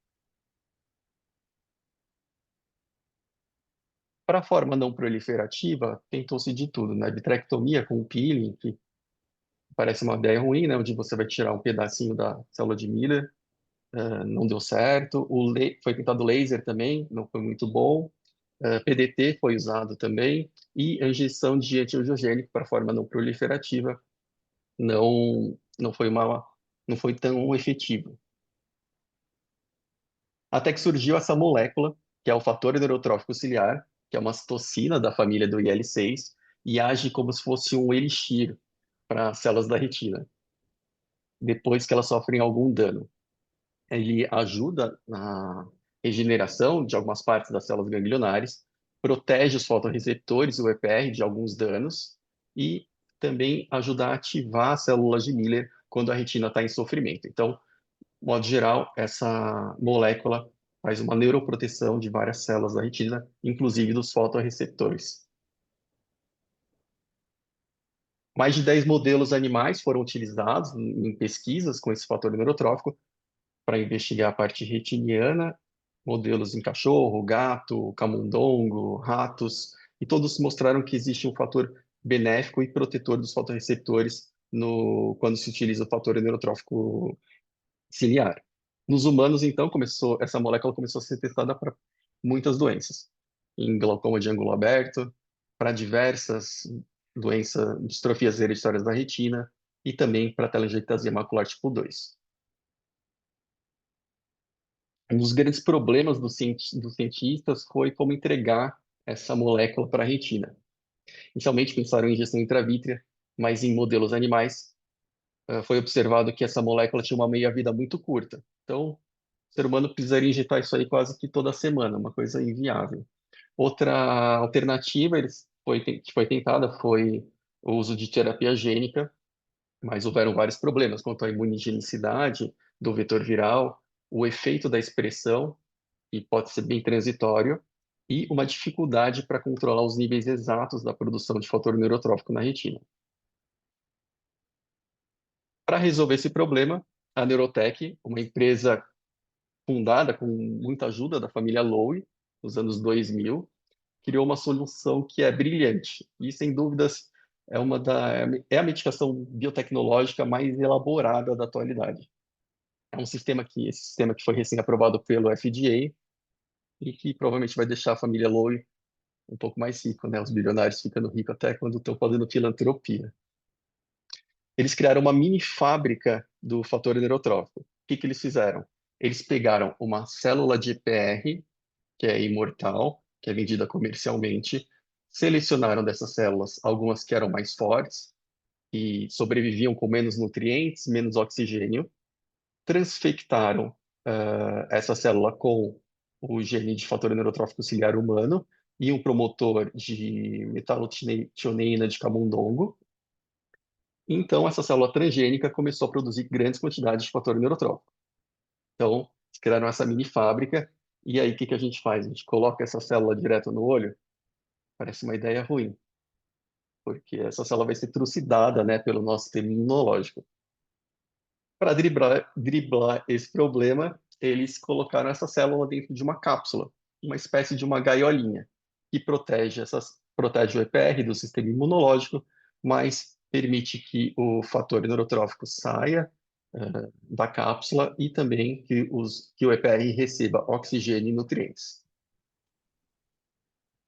Para a forma não proliferativa, tentou-se de tudo, né? Vitrectomia com peeling, que parece uma ideia ruim, né? Onde você vai tirar um pedacinho da célula de Miller. Não deu certo. Foi tentado laser também, não foi muito bom. PDT foi usado também. E a injeção de antiangiogênico para forma não proliferativa não foi tão efetivo. Até que surgiu essa molécula, que é o fator neurotrófico ciliar, que é uma citocina da família do IL-6 e age como se fosse um elixir para as células da retina, depois que elas sofrem algum dano. Ele ajuda na regeneração de algumas partes das células ganglionares, protege os fotorreceptores, o EPR, de alguns danos e também ajuda a ativar as células de Miller quando a retina está em sofrimento. Então, de modo geral, essa molécula faz uma neuroproteção de várias células da retina, inclusive dos fotorreceptores. Mais de 10 modelos animais foram utilizados em pesquisas com esse fator neurotrófico para investigar a parte retiniana, modelos em cachorro, gato, camundongo, ratos, e todos mostraram que existe um fator benéfico e protetor dos fotorreceptores quando se utiliza o fator neurotrófico ciliar. Nos humanos, então, essa molécula começou a ser testada para muitas doenças, em glaucoma de ângulo aberto, para diversas doenças, distrofias hereditárias da retina e também para telangiectasia macular tipo 2. Um dos grandes problemas dos cientistas foi como entregar essa molécula para a retina. Inicialmente pensaram em injeção intravítrea, mas em modelos animais foi observado que essa molécula tinha uma meia-vida muito curta. Então, o ser humano precisaria injetar isso aí quase que toda semana, uma coisa inviável. Outra alternativa que foi tentada foi o uso de terapia gênica, mas houveram vários problemas quanto à imunogenicidade do vetor viral, o efeito da expressão, que pode ser bem transitório, e uma dificuldade para controlar os níveis exatos da produção de fator neurotrófico na retina. Para resolver esse problema, a Neurotech, uma empresa fundada com muita ajuda da família Lowy, nos anos 2000, criou uma solução que é brilhante e, sem dúvidas, é a medicação biotecnológica mais elaborada da atualidade. Esse sistema que foi recém-aprovado pelo FDA e que provavelmente vai deixar a família Lowy um pouco mais rico, né? Os bilionários ficando ricos até quando estão fazendo filantropia. Eles criaram uma mini fábrica do fator neurotrófico. O que eles fizeram? Eles pegaram uma célula de EPR, que é imortal, que é vendida comercialmente, selecionaram dessas células algumas que eram mais fortes e sobreviviam com menos nutrientes, menos oxigênio, transfectaram essa célula com o gene de fator neurotrófico ciliar humano e um promotor de metalotioneína de camundongo. Então, essa célula transgênica começou a produzir grandes quantidades de fator neurotrófico. Então, eles criaram essa mini fábrica, e aí o que a gente faz? A gente coloca essa célula direto no olho? Parece uma ideia ruim, porque essa célula vai ser trucidada, né, pelo nosso sistema imunológico. Para driblar esse problema, eles colocaram essa célula dentro de uma cápsula, uma espécie de uma gaiolinha, que protege o EPR do sistema imunológico, mas permite que o fator neurotrófico saia da cápsula e também que o EPR receba oxigênio e nutrientes.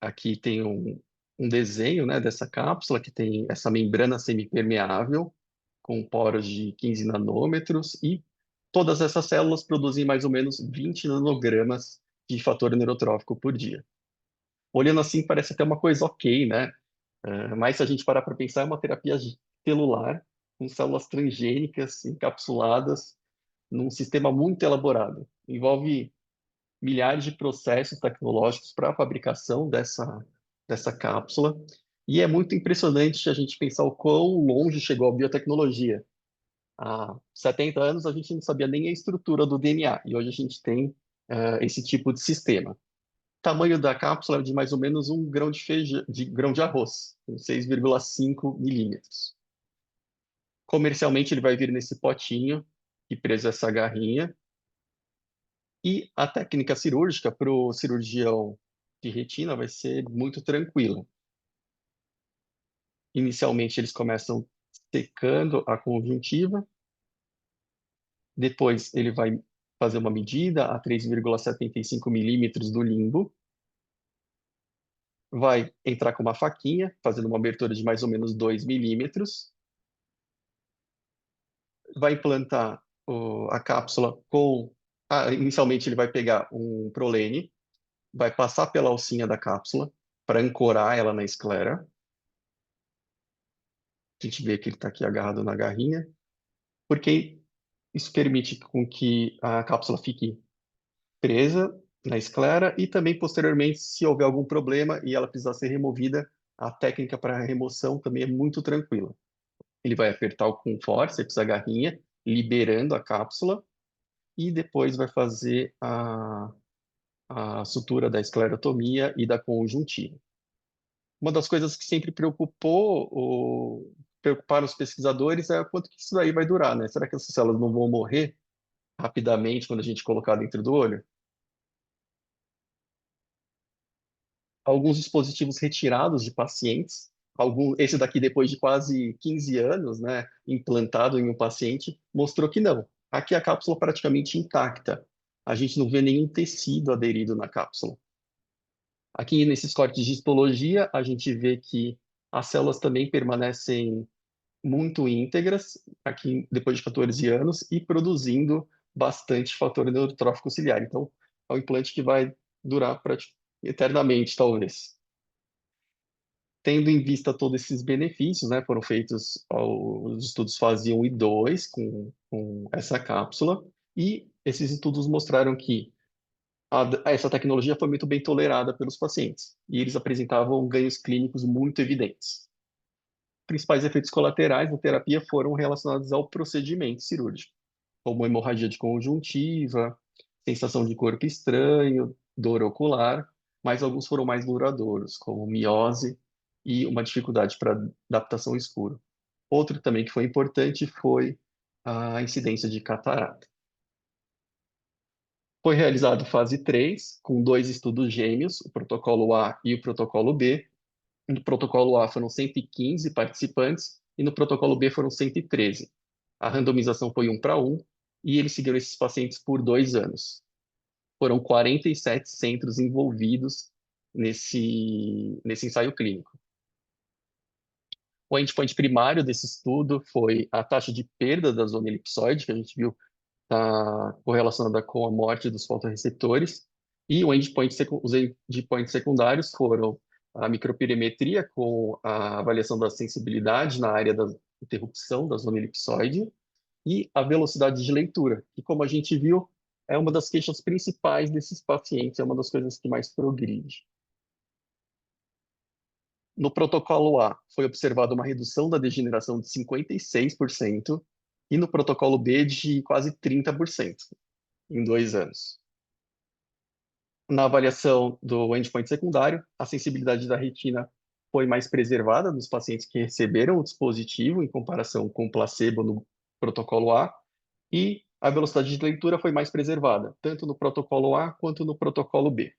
Aqui tem um desenho, né, dessa cápsula, que tem essa membrana semipermeável, com poros de 15 nanômetros, e todas essas células produzem mais ou menos 20 nanogramas de fator neurotrófico por dia. Olhando assim, parece até uma coisa ok, né? Mas se a gente parar para pensar, é uma terapia celular, com células transgênicas encapsuladas num sistema muito elaborado. Envolve milhares de processos tecnológicos para a fabricação dessa cápsula. E é muito impressionante a gente pensar o quão longe chegou a biotecnologia. Há 70 anos a gente não sabia nem a estrutura do DNA, e hoje a gente tem esse tipo de sistema. O tamanho da cápsula é de mais ou menos um grão de grão de arroz, com 6,5 milímetros. Comercialmente ele vai vir nesse potinho, que preso essa garrinha, e a técnica cirúrgica para o cirurgião de retina vai ser muito tranquila. Inicialmente, eles começam secando a conjuntiva. Depois ele vai fazer uma medida a 3,75 milímetros do limbo. Vai entrar com uma faquinha, fazendo uma abertura de mais ou menos 2 milímetros. Vai implantar a cápsula com... inicialmente ele vai pegar um prolene, vai passar pela alcinha da cápsula para ancorar ela na esclera. A gente vê que ele está aqui agarrado na garrinha, porque isso permite com que a cápsula fique presa na esclera e também, posteriormente, se houver algum problema e ela precisar ser removida, a técnica para remoção também é muito tranquila. Ele vai apertar com forceps a garrinha, liberando a cápsula, e depois vai fazer a sutura da esclerotomia e da conjuntiva. Uma das coisas que sempre preocuparam os pesquisadores é quanto que isso daí vai durar, né? Será que essas células não vão morrer rapidamente quando a gente colocar dentro do olho? Alguns dispositivos retirados de pacientes, esse daqui depois de quase 15 anos, né, implantado em um paciente, mostrou que não. Aqui a cápsula praticamente intacta. A gente não vê nenhum tecido aderido na cápsula. Aqui nesses cortes de histologia, a gente vê que as células também permanecem muito íntegras, aqui depois de 14 anos, e produzindo bastante fator neurotrófico ciliar. Então, é um implante que vai durar eternamente, talvez. Tendo em vista todos esses benefícios, né, foram feitos os estudos fase 1 e 2 com essa cápsula, e esses estudos mostraram que essa tecnologia foi muito bem tolerada pelos pacientes, e eles apresentavam ganhos clínicos muito evidentes. Principais efeitos colaterais da terapia foram relacionados ao procedimento cirúrgico, como hemorragia de conjuntiva, sensação de corpo estranho, dor ocular, mas alguns foram mais duradouros, como miose e uma dificuldade para adaptação ao escuro. Outro também que foi importante foi a incidência de catarata. Foi realizado fase 3, com 2 estudos gêmeos, o protocolo A e o protocolo B. No protocolo A foram 115 participantes e no protocolo B foram 113. A randomização foi 1:1 e eles seguiram esses pacientes por 2 anos. Foram 47 centros envolvidos nesse ensaio clínico. O endpoint primário desse estudo foi a taxa de perda da zona elipsoide, que a gente viu está correlacionada com a morte dos fotorreceptores, e os endpoints secundários foram a microperimetria com a avaliação da sensibilidade na área da interrupção da zona elipsoide e a velocidade de leitura, que, como a gente viu, é uma das queixas principais desses pacientes, é uma das coisas que mais progride. No protocolo A, foi observada uma redução da degeneração de 56% e no protocolo B de quase 30% em 2 anos. Na avaliação do endpoint secundário, a sensibilidade da retina foi mais preservada nos pacientes que receberam o dispositivo em comparação com o placebo no protocolo A, e a velocidade de leitura foi mais preservada, tanto no protocolo A quanto no protocolo B.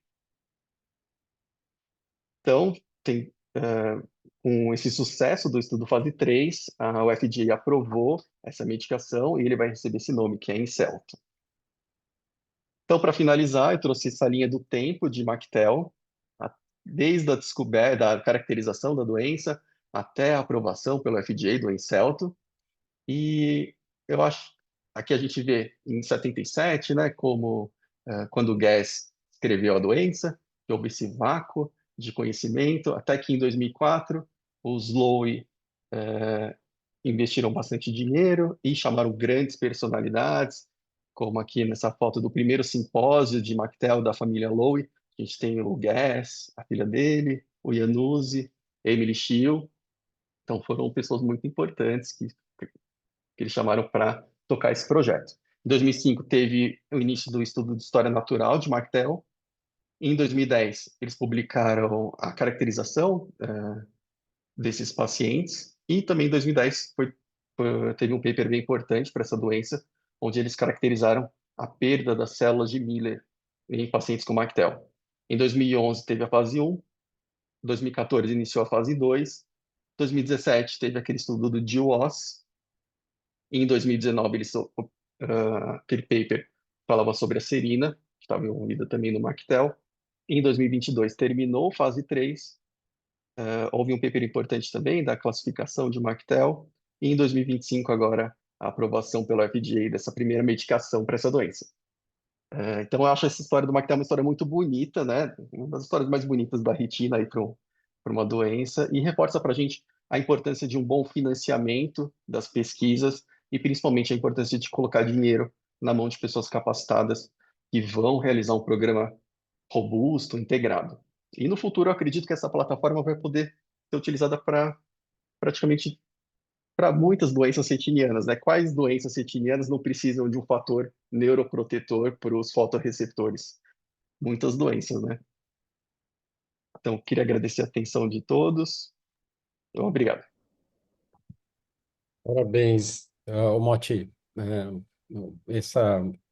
Então, com esse sucesso do estudo fase 3, o FDA aprovou essa medicação e ele vai receber esse nome, que é Incelta. Então, para finalizar, eu trouxe essa linha do tempo de MacTel, desde a descoberta, da caracterização da doença até a aprovação pelo FDA do Incelto. E eu acho, aqui a gente vê em 77, né, como quando o Guess escreveu a doença, que houve esse vácuo de conhecimento, até que em 2004 os Lowy investiram bastante dinheiro e chamaram grandes personalidades, como aqui nessa foto do primeiro simpósio de MacTel da família Lowy. A gente tem o Guess, a filha dele, o Iannuzzi, Emily Schill. Então foram pessoas muito importantes que eles chamaram para tocar esse projeto. Em 2005 teve o início do estudo de história natural de MacTel. Em 2010 eles publicaram a caracterização desses pacientes, e também em 2010 teve um paper bem importante para essa doença, onde eles caracterizaram a perda das células de Miller em pacientes com MacTel. Em 2011 teve a fase 1, 2014 iniciou a fase 2, 2017 teve aquele estudo do GWAS. Em 2019, aquele paper falava sobre a serina, que estava envolvida também no Mactel. Em 2022, terminou fase 3. Houve um paper importante também da classificação de Mactel. E em 2025, agora, a aprovação pelo FDA dessa primeira medicação para essa doença. Então, eu acho essa história do Mactel uma história muito bonita, né? Uma das histórias mais bonitas da retina aí para uma doença, e reforça para a gente a importância de um bom financiamento das pesquisas e principalmente a importância de colocar dinheiro na mão de pessoas capacitadas que vão realizar um programa robusto, integrado. E no futuro, eu acredito que essa plataforma vai poder ser utilizada para praticamente para muitas doenças retinianas, né? Quais doenças retinianas não precisam de um fator neuroprotetor para os fotorreceptores? Muitas doenças, né? Então, queria agradecer a atenção de todos. Então, obrigado. Parabéns, Moti.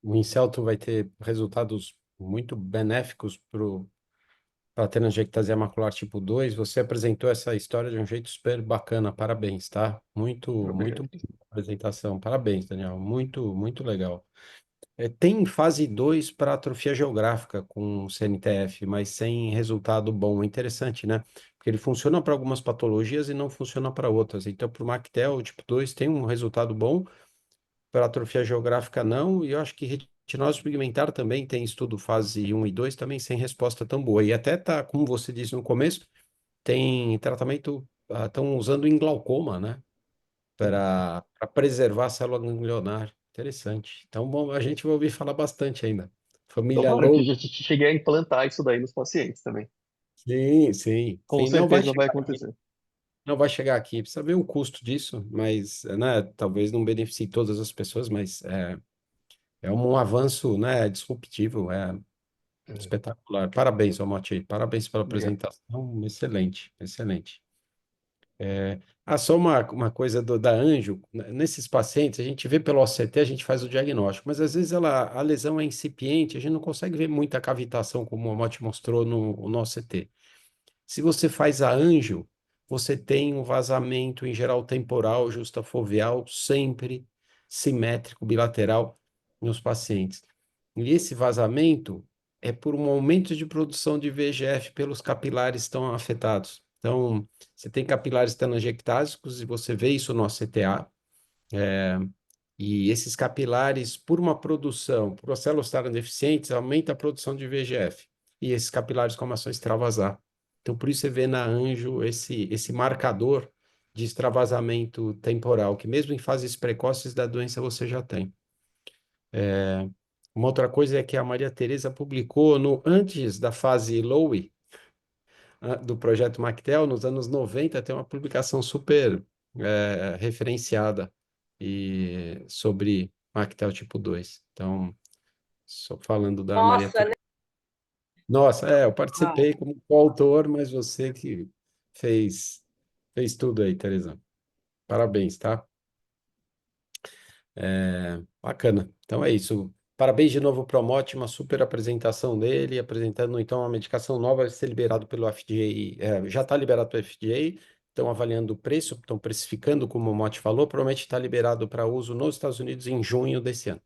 O Incelto vai ter resultados muito benéficos para a telangiectasia macular tipo 2. Você apresentou essa história de um jeito super bacana. Parabéns, tá? Muito Obrigado. boa apresentação. Parabéns, Daniel. Muito, muito legal. Tem fase 2 para atrofia geográfica com o CNTF, mas sem resultado bom. Interessante, né? Porque ele funciona para algumas patologias e não funciona para outras. Então, para o Mactel tipo 2 tem um resultado bom, para atrofia geográfica não, e eu acho que retinose pigmentar também tem estudo fase 1 e 2 também sem resposta tão boa. E até tá, como você disse no começo, tem tratamento, estão usando em glaucoma, né? Para preservar a célula ganglionar. Interessante. Então, bom, a gente vai ouvir falar bastante ainda. Família Tomara que a Low, gente chegue a implantar isso daí nos pacientes também. sim, sim, Com sim. Não vai certeza vai chegar aqui, acontecer. não vai chegar aqui. Precisa ver o custo disso, mas, né, talvez não beneficie todas as pessoas, mas é um avanço, né, disruptivo, espetacular. Parabéns, Almaty. Parabéns pela Obrigado. apresentação. Excelente, excelente. Só uma coisa da Anjo, nesses pacientes, a gente vê pelo OCT, a gente faz o diagnóstico, mas às vezes a lesão é incipiente, a gente não consegue ver muita cavitação, como o Almaty mostrou no OCT. Se você faz a Anjo, você tem um vazamento, em geral, temporal, justafoveal, sempre simétrico, bilateral, nos pacientes. E esse vazamento é por um aumento de produção de VEGF pelos capilares que estão afetados. Então, você tem capilares telangiectásicos e você vê isso no CTA, e esses capilares, por uma produção, por as células estarem deficientes, aumenta a produção de VEGF. E esses capilares começam a extravasar. Então, por isso você vê na Anjo esse marcador de extravasamento temporal, que mesmo em fases precoces da doença você já tem. Uma outra coisa é que a Maria Tereza publicou antes da fase Lowe, do projeto Mactel, nos anos 90, tem uma publicação super referenciada sobre Mactel tipo 2. Então, só falando da Maria Nossa, né? Tereza. Nossa, eu Ah, participei como coautor, mas você que fez, fez tudo aí, Tereza. Parabéns, tá? Bacana. Então é isso. Parabéns de novo para o Motti, uma super apresentação dele, apresentando então uma medicação nova, vai ser liberado pelo FDA, já está liberado pelo FDA, estão avaliando o preço, estão precificando, como o Motti falou, provavelmente está liberado para uso nos Estados Unidos em junho desse ano.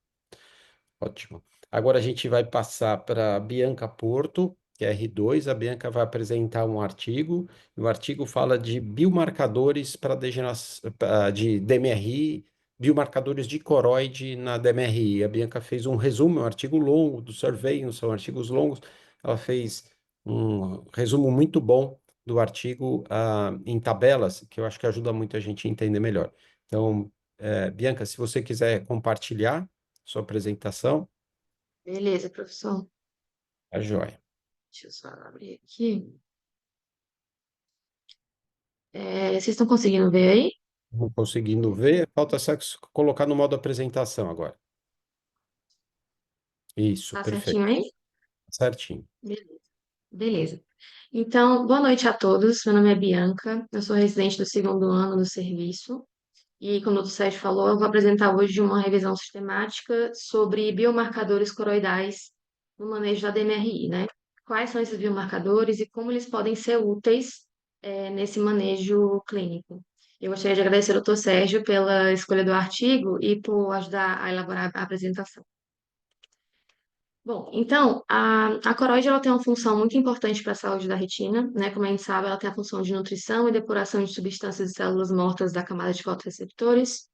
Ótimo. Agora a gente vai passar para a Bianca Porto, que é R2. A Bianca vai apresentar um artigo, e o artigo fala de biomarcadores para degeneração de DMRI, biomarcadores de coroide na DMRI. A Bianca fez um resumo, um artigo longo do survey, não são artigos longos. Ela fez um resumo muito bom do artigo em tabelas, que eu acho que ajuda muito a gente a entender melhor. Então, Bianca, se você quiser compartilhar sua apresentação, Beleza, professor. tá joia. Deixa eu só abrir aqui. Vocês estão conseguindo ver aí? Não conseguindo ver, falta só colocar no modo apresentação agora. Isso, Tá perfeito. certinho aí? Certinho. Beleza. Beleza. Então, boa noite a todos. Meu nome é Bianca, eu sou residente do segundo ano do serviço. E, como o Dr. Sérgio falou, eu vou apresentar hoje uma revisão sistemática sobre biomarcadores coroidais no manejo da DMRI, né? Quais são esses biomarcadores e como eles podem ser úteis nesse manejo clínico. Eu gostaria de agradecer ao Dr. Sérgio pela escolha do artigo e por ajudar a elaborar a apresentação. Bom, então, a coroide ela tem uma função muito importante para a saúde da retina, né? Como a gente sabe, ela tem a função de nutrição e depuração de substâncias e células mortas da camada de fotorreceptores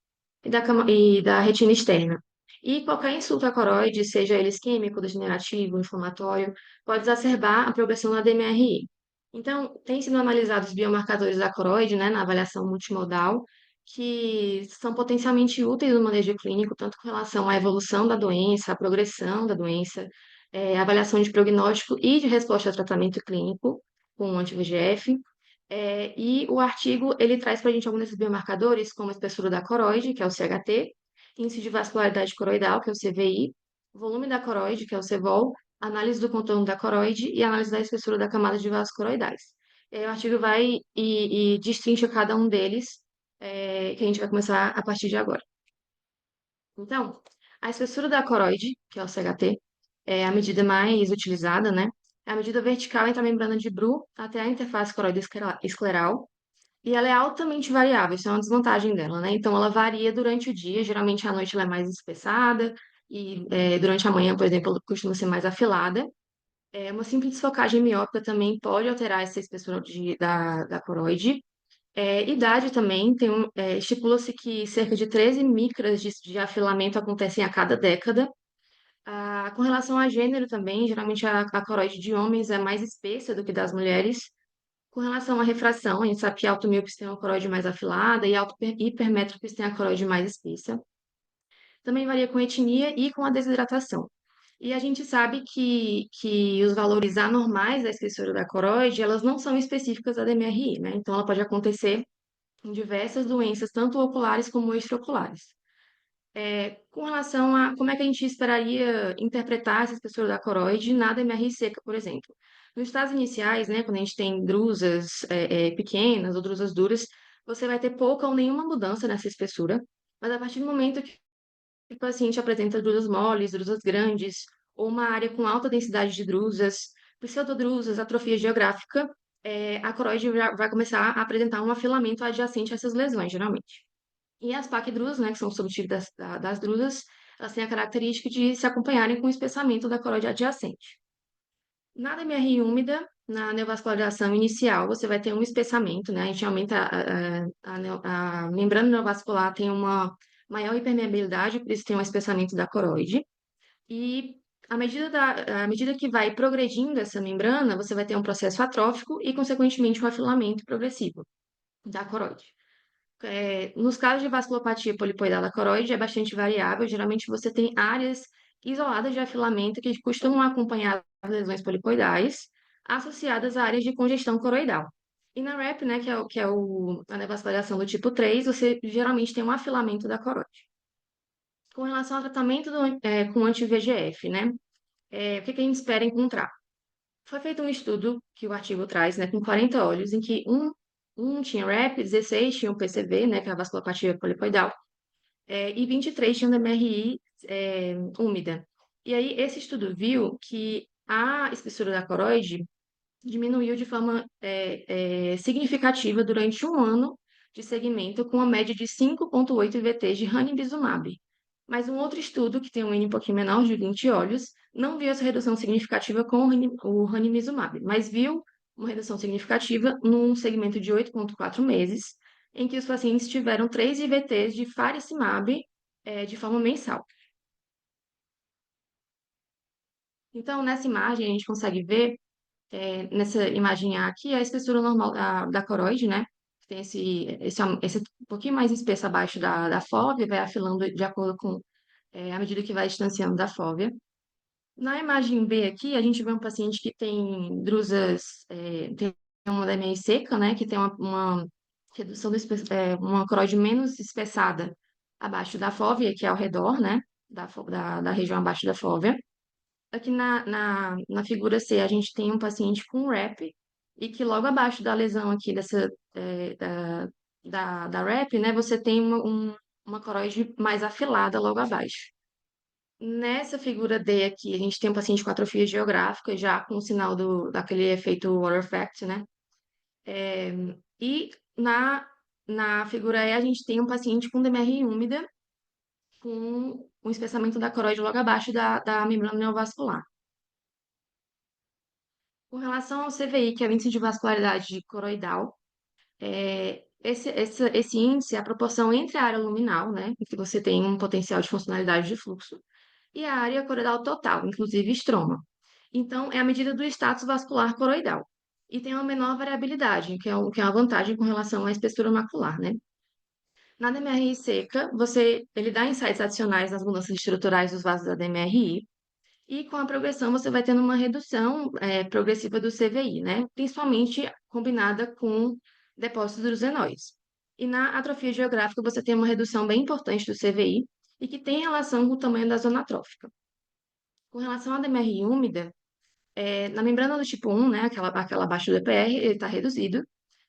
e da retina externa. E qualquer insulto à coroide, seja ele isquêmico, degenerativo, inflamatório, pode exacerbar a progressão da DMRI. Então, tem sido analisados os biomarcadores da coroide, né, na avaliação multimodal, que são potencialmente úteis no manejo clínico, tanto com relação à evolução da doença, à progressão da doença, avaliação de prognóstico e de resposta ao tratamento clínico com anti-VEGF. E o artigo, ele traz para a gente alguns desses biomarcadores, como a espessura da coroide, que é o CHT, índice de vascularidade coroidal, que é o CVI, volume da coroide, que é o CVOL, análise do contorno da coroide e análise da espessura da camada de vasos coroidais. O artigo vai e destrincha cada um deles, que a gente vai começar a partir de agora. Então, a espessura da coroide, que é o CHT, é a medida mais utilizada, né? É a medida vertical entre a membrana de Bru até a interface coroide-escleral, e ela é altamente variável, isso é uma desvantagem dela, né? Então, ela varia durante o dia, geralmente à noite ela é mais espessada, e durante a manhã, por exemplo, ela costuma ser mais afilada. Uma simples desfocagem miópica também pode alterar essa espessura da coroide. Idade também, estipula-se que cerca de 13 micras de afilamento acontecem a cada década. Com relação a gênero também, geralmente a coroide de homens é mais espessa do que das mulheres. Com relação à refração, a gente sabe que alto-míopes têm uma coroide mais afilada e hipermétropes têm a coroide mais espessa. Também varia com a etnia e com a desidratação. E a gente sabe que os valores anormais da espessura da coroide, elas não são específicas da DMRI, né? Então, ela pode acontecer em diversas doenças, tanto oculares como extraoculares. Com relação a como é que a gente esperaria interpretar essa espessura da coroide na DMRI seca, por exemplo. Nos estágios iniciais, né, quando a gente tem drusas pequenas ou drusas duras, você vai ter pouca ou nenhuma mudança nessa espessura, mas a partir do momento que o paciente apresenta drusas moles, drusas grandes, ou uma área com alta densidade de drusas, pseudodrusas, atrofia geográfica, a coroide vai começar a apresentar um afilamento adjacente a essas lesões, geralmente. E as paquidrusas, né, que são o subtipo das drusas, elas têm a característica de se acompanharem com o espessamento da coroide adjacente. Na DMRI úmida, na neovascularização inicial, você vai ter um espessamento, né? A gente aumenta a membrana neovascular, tem uma maior hipermeabilidade, por isso tem um espessamento da coroide. E à medida que vai progredindo essa membrana, você vai ter um processo atrófico e, consequentemente, um afilamento progressivo da coroide. Nos casos de vasculopatia polipoidal da coroide, é bastante variável. Geralmente, você tem áreas isoladas de afilamento que costumam acompanhar as lesões polipoidais, associadas a áreas de congestão coroidal. E na REP, né, que é a nevascularização do tipo 3, você geralmente tem um afilamento da coroide. Com relação ao tratamento com anti-VEGF, né, o que a gente espera encontrar? Foi feito um estudo que o artigo traz, né, com 40 olhos, em que um tinha REP, 16 tinham PCV, né, que é a vasculopatia polipoidal, e 23 tinham DMRI úmida. E aí, esse estudo viu que a espessura da coroide diminuiu de forma significativa durante um ano de segmento, com uma média de 5,8 IVTs de ranibizumab. Mas um outro estudo, que tem um N um pouquinho menor, de 20 olhos, não viu essa redução significativa com o ranibizumab, mas viu uma redução significativa num segmento de 8,4 meses, em que os pacientes tiveram 3 IVTs de faricimab de forma mensal. Então, nessa imagem, a gente consegue ver, nessa imagem A aqui, a espessura normal da coroide, né? Tem esse um pouquinho mais espesso abaixo da fóvea, vai afilando de acordo com à medida que vai distanciando da fóvea. Na imagem B aqui, a gente vê um paciente que tem drusas, tem uma DMI seca, né? Que tem uma redução uma coroide menos espessada abaixo da fóvea, que é ao redor, né? Da região abaixo da fóvea. Aqui na figura C, a gente tem um paciente com REP, e que logo abaixo da lesão aqui da REP, né, você tem uma coroide mais afilada logo abaixo. Nessa figura D aqui, a gente tem um paciente com atrofia geográfica, já com o sinal daquele efeito water effect, né? E na figura E, a gente tem um paciente com DMRI úmida, com um espessamento da coroide logo abaixo da membrana neovascular. Com relação ao CVI, que é o índice de vascularidade coroidal, esse índice é a proporção entre a área luminal, né, em que você tem um potencial de funcionalidade de fluxo, e a área coroidal total, inclusive estroma. Então, é a medida do status vascular coroidal. E tem uma menor variabilidade, que é uma vantagem com relação à espessura macular, né? Na DMRI seca, ele dá insights adicionais nas mudanças estruturais dos vasos da DMRI, e com a progressão você vai tendo uma redução progressiva do CVI, né? Principalmente combinada com depósitos drusenóides. E na atrofia geográfica você tem uma redução bem importante do CVI e que tem relação com o tamanho da zona atrófica. Com relação à DMRI úmida, na membrana do tipo 1, né, aquela abaixo do EPR, ele está reduzido.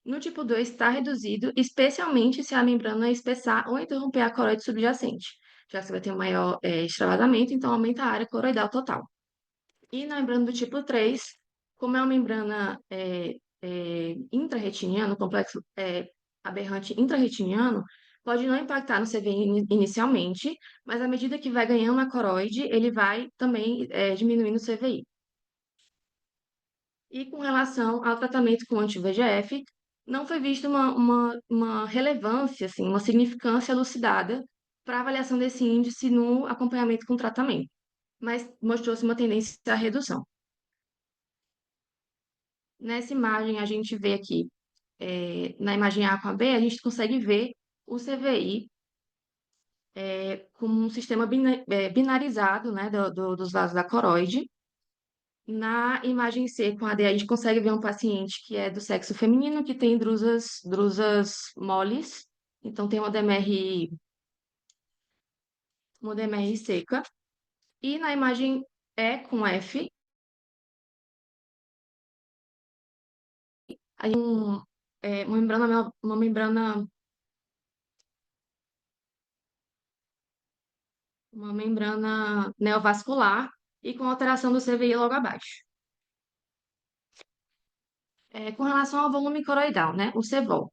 No tipo 2, está reduzido, especialmente se a membrana espessar ou interromper a coroide subjacente, já que você vai ter um maior extravasamento, então aumenta a área coroidal total. E na membrana do tipo 3, como é uma membrana intrarretiniana, complexo aberrante intrarretiniano, pode não impactar no CVI inicialmente, mas à medida que vai ganhando a coroide, ele vai também diminuindo o CVI. E com relação ao tratamento com anti-VEGF, não foi vista uma relevância, assim, uma significância elucidada para avaliação desse índice no acompanhamento com tratamento, mas mostrou-se uma tendência à redução. Nessa imagem, a gente vê aqui, na imagem A com a B, a gente consegue ver o CVI como um sistema binarizado, né, dos vasos da coroide. Na imagem C com a D, a gente consegue ver um paciente que é do sexo feminino, que tem drusas moles, então tem uma DMRI seca. E na imagem E com F, aí uma membrana neovascular e com alteração do CVI logo abaixo. Com relação ao volume coroidal, né, o CVOL,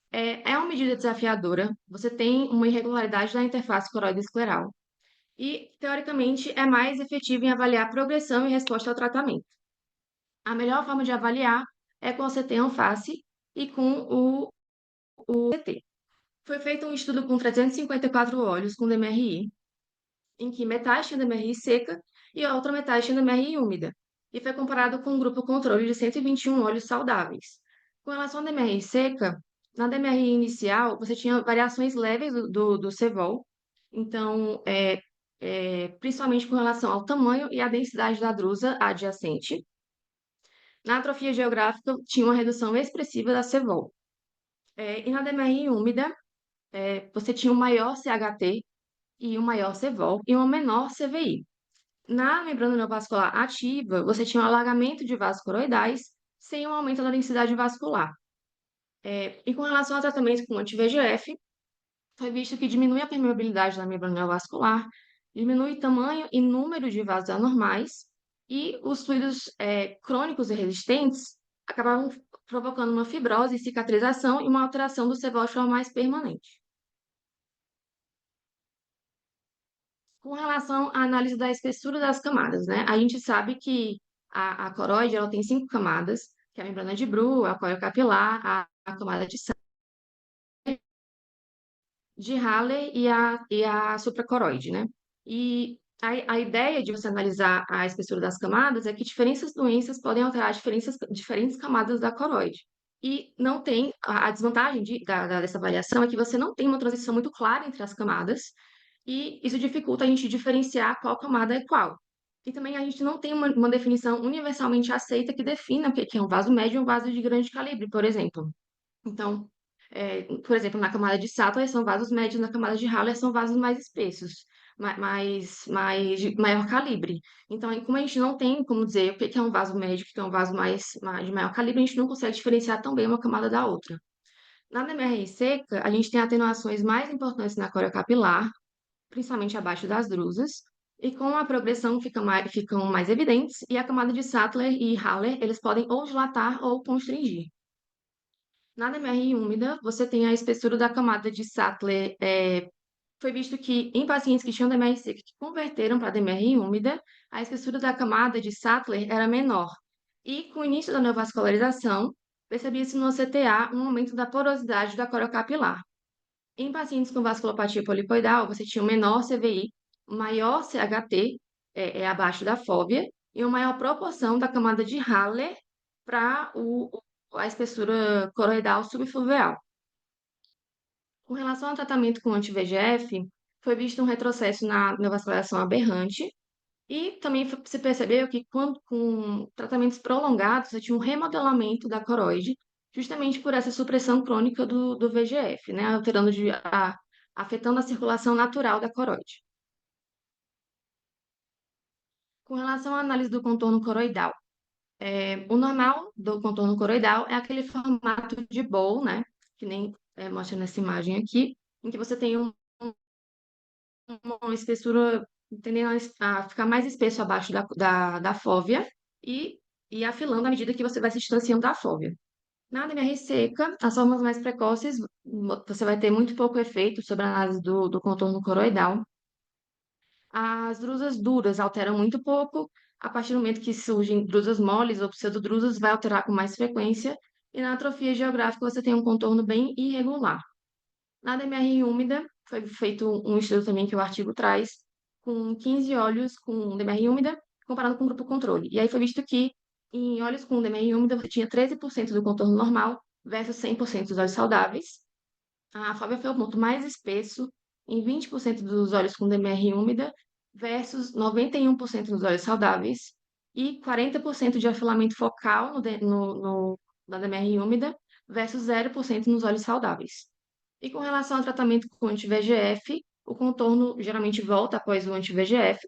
é uma medida desafiadora, você tem uma irregularidade da interface coroide-escleral e, teoricamente, é mais efetivo em avaliar progressão e resposta ao tratamento. A melhor forma de avaliar é com o CT en face e com o CT. Foi feito um estudo com 354 olhos com DMRI, em que metade tinha DMRI seca e a outra metade tinha DMRI úmida, e foi comparado com um grupo controle de 121 olhos saudáveis. Com relação à DMRI seca, na DMRI inicial, você tinha variações leves do CVOL, então, principalmente com relação ao tamanho e à densidade da drusa adjacente. Na atrofia geográfica, tinha uma redução expressiva da CVOL. E na DMRI úmida, você tinha um maior CHT e um maior CVOL e uma menor CVI. Na membrana neovascular ativa, você tinha um alargamento de vasos coroidais sem um aumento da densidade vascular. E com relação ao tratamento com anti-VEGF, foi visto que diminui a permeabilidade da membrana neovascular, diminui o tamanho e número de vasos anormais, e os fluidos crônicos e resistentes acabavam provocando uma fibrose, cicatrização e uma alteração do CVOL de forma mais permanente. Com relação à análise da espessura das camadas, né? A gente sabe que a coroide ela tem 5 camadas, que é a membrana de Bru, a córrea capilar, a camada de Haller e a supracoroide, né? E a ideia de você analisar a espessura das camadas é que diferentes doenças podem alterar diferentes camadas da coroide. E não tem, a desvantagem dessa avaliação é que você não tem uma transição muito clara entre as camadas, e isso dificulta a gente diferenciar qual camada é qual. E também a gente não tem uma definição universalmente aceita que defina o que é um vaso médio e um vaso de grande calibre, por exemplo. Então, por exemplo, na camada de Sattler são vasos médios, na camada de Haller são vasos mais espessos, de maior calibre. Então, como a gente não tem como dizer o que é um vaso médio, o que é um vaso de maior calibre, a gente não consegue diferenciar tão bem uma camada da outra. Na DMRI seca, a gente tem atenuações mais importantes na córrea capilar, principalmente abaixo das drusas, e com a progressão ficam mais evidentes, e a camada de Sattler e Haller, eles podem ou dilatar ou constringir. Na DMRI úmida, você tem a espessura da camada de Sattler. Foi visto que em pacientes que tinham DMR seca que converteram para DMRI úmida, a espessura da camada de Sattler era menor. E com o início da neovascularização, percebia-se no CTA um aumento da porosidade da corocapilar. Em pacientes com vasculopatia polipoidal, você tinha um menor CVI, um maior CHT, abaixo da fóvea, e uma maior proporção da camada de Haller para a espessura coroidal subfluvial. Com relação ao tratamento com anti-VEGF, foi visto um retrocesso na neovascularização aberrante, e também se percebeu que com tratamentos prolongados, você tinha um remodelamento da coroide, justamente por essa supressão crônica do VEGF, né, afetando a circulação natural da coroide. Com relação à análise do contorno coroidal, o normal do contorno coroidal é aquele formato de bowl, né, que nem mostra nessa imagem aqui, em que você tem uma espessura tendendo a ficar mais espesso abaixo da fóvea e afilando à medida que você vai se distanciando da fóvea. Na DMR seca, as formas mais precoces, você vai ter muito pouco efeito sobre a análise do contorno coroidal. As drusas duras alteram muito pouco. A partir do momento que surgem drusas moles ou pseudodrusas, vai alterar com mais frequência. E na atrofia geográfica, você tem um contorno bem irregular. Na DMR úmida, foi feito um estudo também que o artigo traz, com 15 olhos com DMR úmida, comparado com o grupo controle. E aí foi visto que em olhos com DMR úmida, você tinha 13% do contorno normal versus 100% dos olhos saudáveis. A fóvea foi o ponto mais espesso em 20% dos olhos com DMR úmida versus 91% nos olhos saudáveis e 40% de afilamento focal na DMR úmida versus 0% nos olhos saudáveis. E com relação ao tratamento com anti-VEGF, o contorno geralmente volta após o anti-VEGF,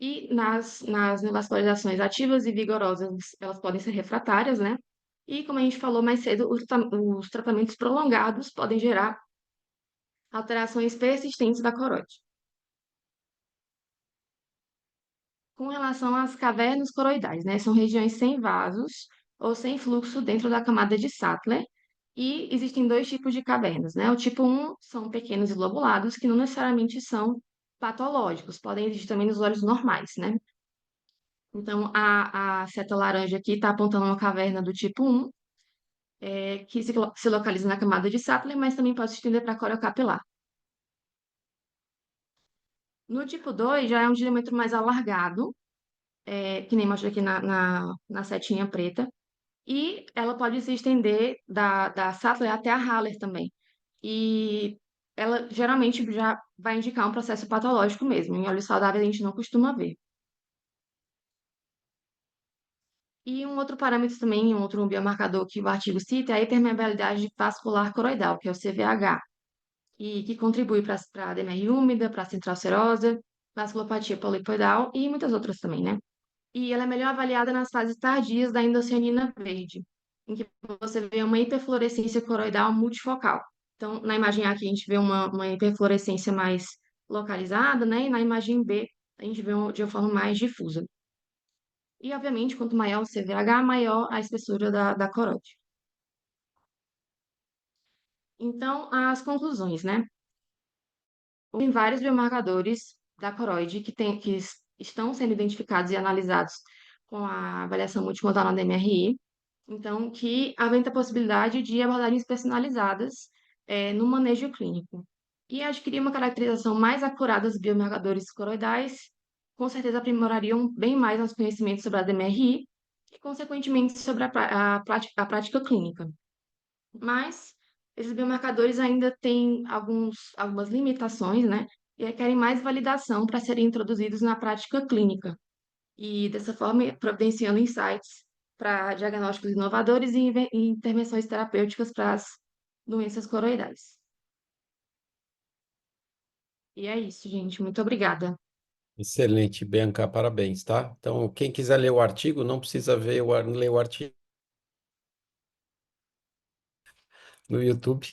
e nas neovascularizações ativas e vigorosas, elas podem ser refratárias, né? E como a gente falou mais cedo, os tratamentos prolongados podem gerar alterações persistentes da coroide. Com relação às cavernas coroidais, né? São regiões sem vasos ou sem fluxo dentro da camada de Sattler, e existem dois tipos de cavernas, né? O tipo 1 são pequenos e lobulados, que não necessariamente são patológicos, podem existir também nos olhos normais, né? Então, a seta laranja aqui está apontando uma caverna do tipo 1, que se localiza na camada de Sattler, mas também pode se estender para a coriocapilar. No tipo 2, já é um diâmetro mais alargado, que nem mostra aqui na setinha preta, e ela pode se estender da Sattler até a Haller também. E ela geralmente já vai indicar um processo patológico mesmo. Em olhos saudáveis a gente não costuma ver. E um outro parâmetro também, um outro biomarcador que o artigo cita é a hipermeabilidade vascular coroidal, que é o CVH, e que contribui para a DMR úmida, para a central serosa, vasculopatia polipoidal e muitas outras também, né? E ela é melhor avaliada nas fases tardias da endocianina verde, em que você vê uma hiperfluorescência coroidal multifocal. Então, na imagem A aqui a gente vê uma hiperfluorescência mais localizada, né? E na imagem B a gente vê de uma forma mais difusa. E, obviamente, quanto maior o CVH, maior a espessura da coroide. Então, as conclusões, né? Tem vários biomarcadores da coroide que estão sendo identificados e analisados com a avaliação multimodal na DMRI, então, que aumenta a possibilidade de abordagens personalizadas no manejo clínico. E adquirir uma caracterização mais acurada dos biomarcadores coroidais, com certeza aprimorariam bem mais os conhecimentos sobre a DMRI e, consequentemente, sobre a prática clínica. Mas esses biomarcadores ainda têm algumas limitações, né? E requerem mais validação para serem introduzidos na prática clínica. E, dessa forma, providenciando insights para diagnósticos inovadores e intervenções terapêuticas para as doenças coroidais. E é isso, gente. Muito obrigada. Excelente, Bianca, parabéns, tá? Então, quem quiser ler o artigo, não precisa ler o artigo no YouTube,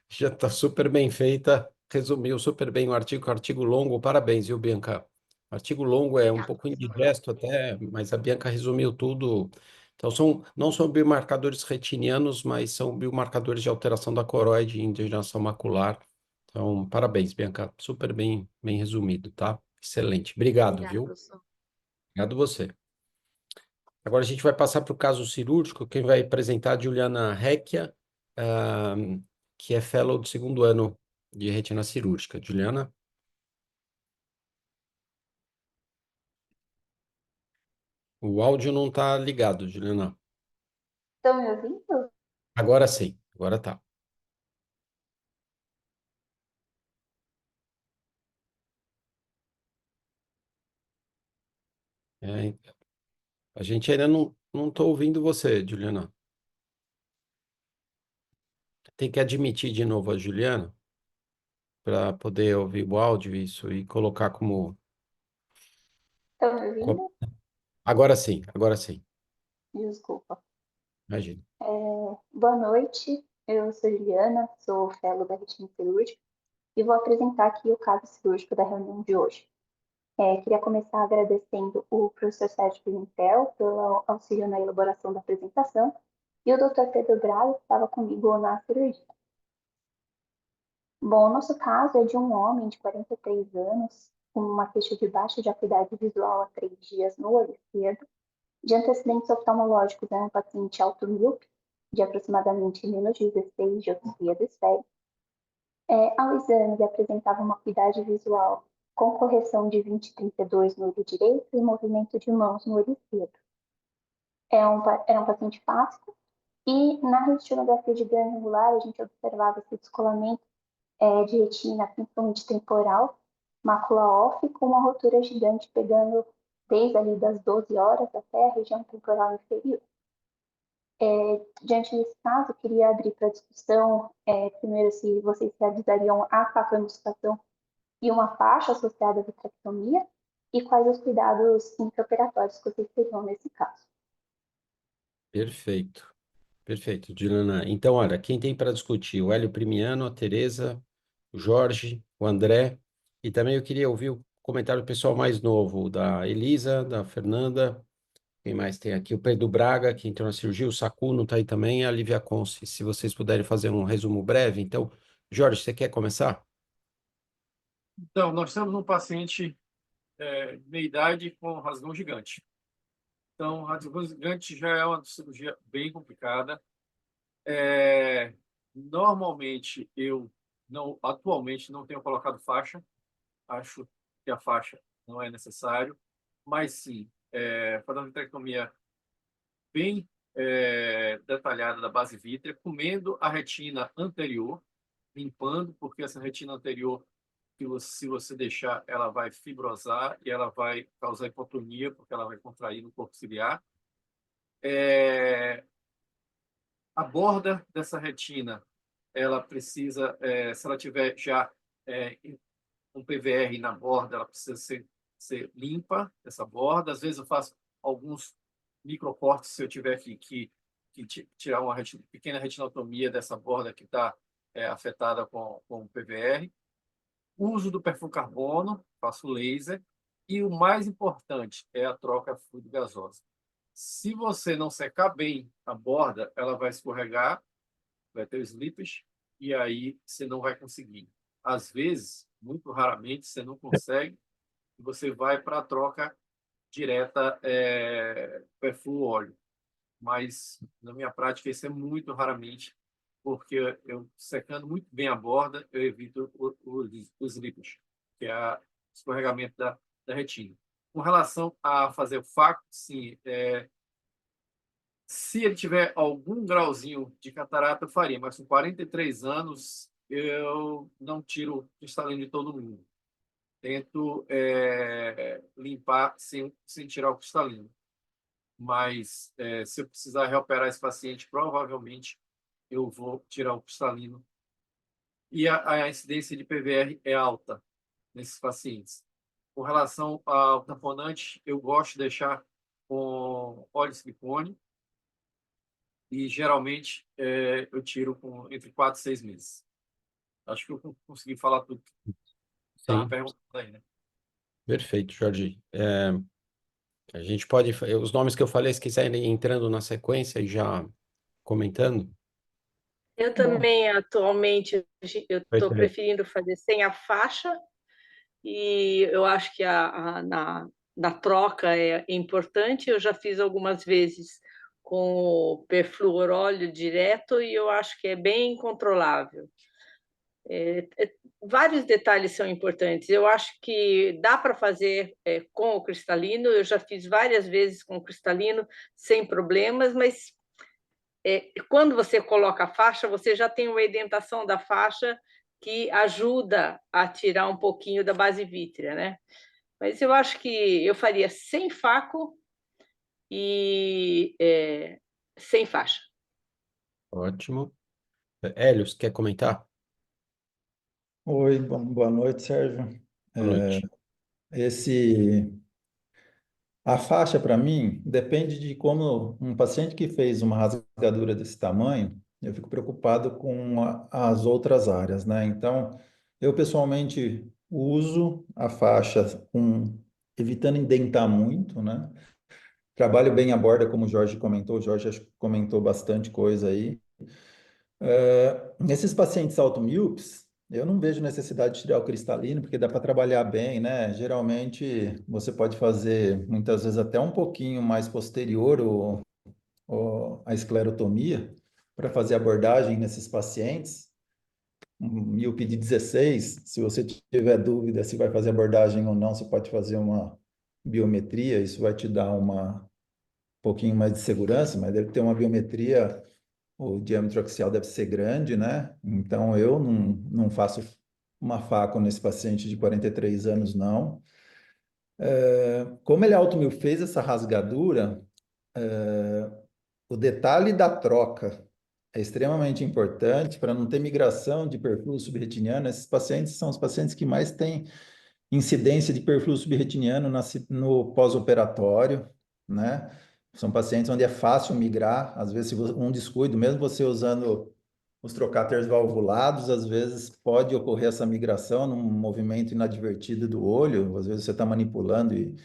já está super bem feita, resumiu super bem o artigo longo, parabéns, viu, Bianca? O artigo longo é um Obrigada, pouco professor. indigesto até, mas a Bianca resumiu tudo, Então, não são biomarcadores retinianos, mas são biomarcadores de alteração da coroide e degeneração macular. Então, parabéns, Bianca. Super bem resumido, tá? Excelente. Obrigado, Obrigada, viu? professor. Obrigado você. Agora a gente vai passar para o caso cirúrgico. Quem vai apresentar é a Juliana Recchia, que é fellow do 2º ano de retina cirúrgica. Juliana? O áudio não está ligado, Juliana. Estão me ouvindo? Agora sim, agora tá. É, a gente ainda não está ouvindo você, Juliana. Tem que admitir de novo a Juliana para poder ouvir o áudio isso e colocar como. Estão me ouvindo? Agora sim, agora sim. Desculpa. Imagina. Boa noite, eu sou Juliana, sou fellow da retina cirúrgica e vou apresentar aqui o caso cirúrgico da reunião de hoje. Queria começar agradecendo o professor Sérgio Pimentel pelo auxílio na elaboração da apresentação e o Dr. Pedro Braga, que estava comigo na cirurgia. Bom, o nosso caso é de um homem de 43 anos, com uma queixa de baixa de acuidade visual há 3 dias no olho esquerdo. De antecedentes oftalmológicos, é um paciente automíope, de aproximadamente menos 16 dioptria do espelho. Ao exame, ele apresentava uma acuidade visual com correção de 20/32 no olho direito e movimento de mãos no olho esquerdo. Era um paciente fásico e na retinografia de ganho angular a gente observava esse descolamento de retina, principalmente temporal, mácula off, com uma rotura gigante pegando desde ali das 12 horas até a região temporal inferior. Diante desse caso, eu queria abrir para discussão, primeiro, se vocês realizariam a papiloscopação e uma faixa associada à vitrectomia, e quais os cuidados intraoperatórios que vocês teriam nesse caso. Perfeito. Perfeito, Juliana. Então, olha, quem tem para discutir? O Hélio Primiano, a Tereza, o Jorge, o André. E também eu queria ouvir o comentário do pessoal mais novo, da Elisa, da Fernanda. Quem mais tem aqui? O Pedro Braga, que entrou na cirurgia. O Sacuno está aí também. E a Lívia Conce. Se vocês puderem fazer um resumo breve. Então, Jorge, você quer começar? Então, nós temos um paciente de meia idade com rasgão gigante. Então, rasgão gigante já é uma cirurgia bem complicada. Normalmente, atualmente, não tenho colocado faixa. Acho que a faixa não é necessário. Mas, sim, fazer uma vitrectomia bem detalhada da base vítrea, comendo a retina anterior, limpando, porque essa retina anterior, se você deixar, ela vai fibrosar e ela vai causar hipotonia, porque ela vai contrair no corpo ciliar. A borda dessa retina, ela precisa, se ela tiver já um PVR na borda, ela precisa ser limpa, essa borda. Às vezes eu faço alguns microcortes se eu tiver que tirar uma pequena retinotomia dessa borda que está afetada com PVR. Uso do perfil carbono, faço laser. E o mais importante é a troca fluido gasosa. Se você não secar bem a borda, ela vai escorregar, vai ter slippage, e aí você não vai conseguir. Às vezes, muito raramente, você não consegue, e você vai para a troca direta perfil óleo. Mas, na minha prática, isso é muito raramente, porque eu secando muito bem a borda, eu evito o slippage, que é o escorregamento da retina. Com relação a fazer o FACO, sim, se ele tiver algum grauzinho de catarata, eu faria, mas com 43 anos, eu não tiro o cristalino de todo mundo. Tento limpar sem tirar o cristalino. Mas, se eu precisar reoperar esse paciente, provavelmente eu vou tirar o cristalino. E a incidência de PVR é alta nesses pacientes. Com relação ao tamponante, eu gosto de deixar com óleo de silicone, e geralmente eu tiro entre 4 e 6 meses. Acho que eu consegui falar tudo que estava Sim. perguntando aí, né? Perfeito, Jorge. A gente pode, os nomes que eu falei, se quiserem ir entrando na sequência e já comentando. Eu Bom, também, atualmente, eu estou Perfeito. preferindo fazer sem a faixa, e eu acho que na troca é importante. Eu já fiz algumas vezes com o perfluoróleo direto e eu acho que é bem controlável. Vários detalhes são importantes. Eu acho que dá para fazer com o cristalino. Eu já fiz várias vezes com o cristalino sem problemas, mas quando você coloca a faixa, você já tem uma edentação da faixa que ajuda a tirar um pouquinho da base vítrea, né? Mas eu acho que eu faria sem faco e sem faixa. Ótimo. Hélios, quer comentar? Oi, boa noite, Sérgio. Boa noite. Esse, a faixa, para mim, depende de como um paciente que fez uma rasgadura desse tamanho, eu fico preocupado com as outras áreas, né? Então, eu pessoalmente uso a faixa evitando indentar muito, né? Trabalho bem a borda, como o Jorge comentou. O Jorge acho que comentou bastante coisa aí. Nesses pacientes automíopes, eu não vejo necessidade de tirar o cristalino, porque dá para trabalhar bem, né? Geralmente, você pode fazer, muitas vezes, até um pouquinho mais posterior a esclerotomia, para fazer abordagem nesses pacientes. Um míope de 16, se você tiver dúvida se vai fazer abordagem ou não, você pode fazer uma biometria, isso vai te dar um pouquinho mais de segurança, mas deve ter uma biometria, o diâmetro axial deve ser grande, né? Então, eu não faço uma faco nesse paciente de 43 anos, não. Como ele automil fez essa rasgadura, o detalhe da troca é extremamente importante para não ter migração de perfil subretiniano. Esses pacientes são os pacientes que mais têm incidência de perfil subretiniano no pós-operatório, né? São pacientes onde é fácil migrar, às vezes um descuido, mesmo você usando os trocáteres valvulados, às vezes pode ocorrer essa migração num movimento inadvertido do olho, às vezes você está manipulando e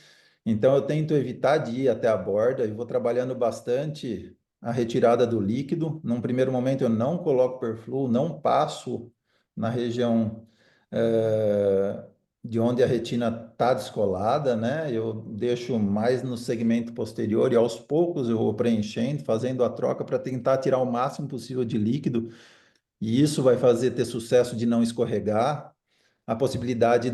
então eu tento evitar de ir até a borda e vou trabalhando bastante a retirada do líquido. Num primeiro momento eu não coloco perfluo, não passo na região de onde a retina está descolada, né? Eu deixo mais no segmento posterior e aos poucos eu vou preenchendo, fazendo a troca para tentar tirar o máximo possível de líquido e isso vai fazer ter sucesso de não escorregar. A possibilidade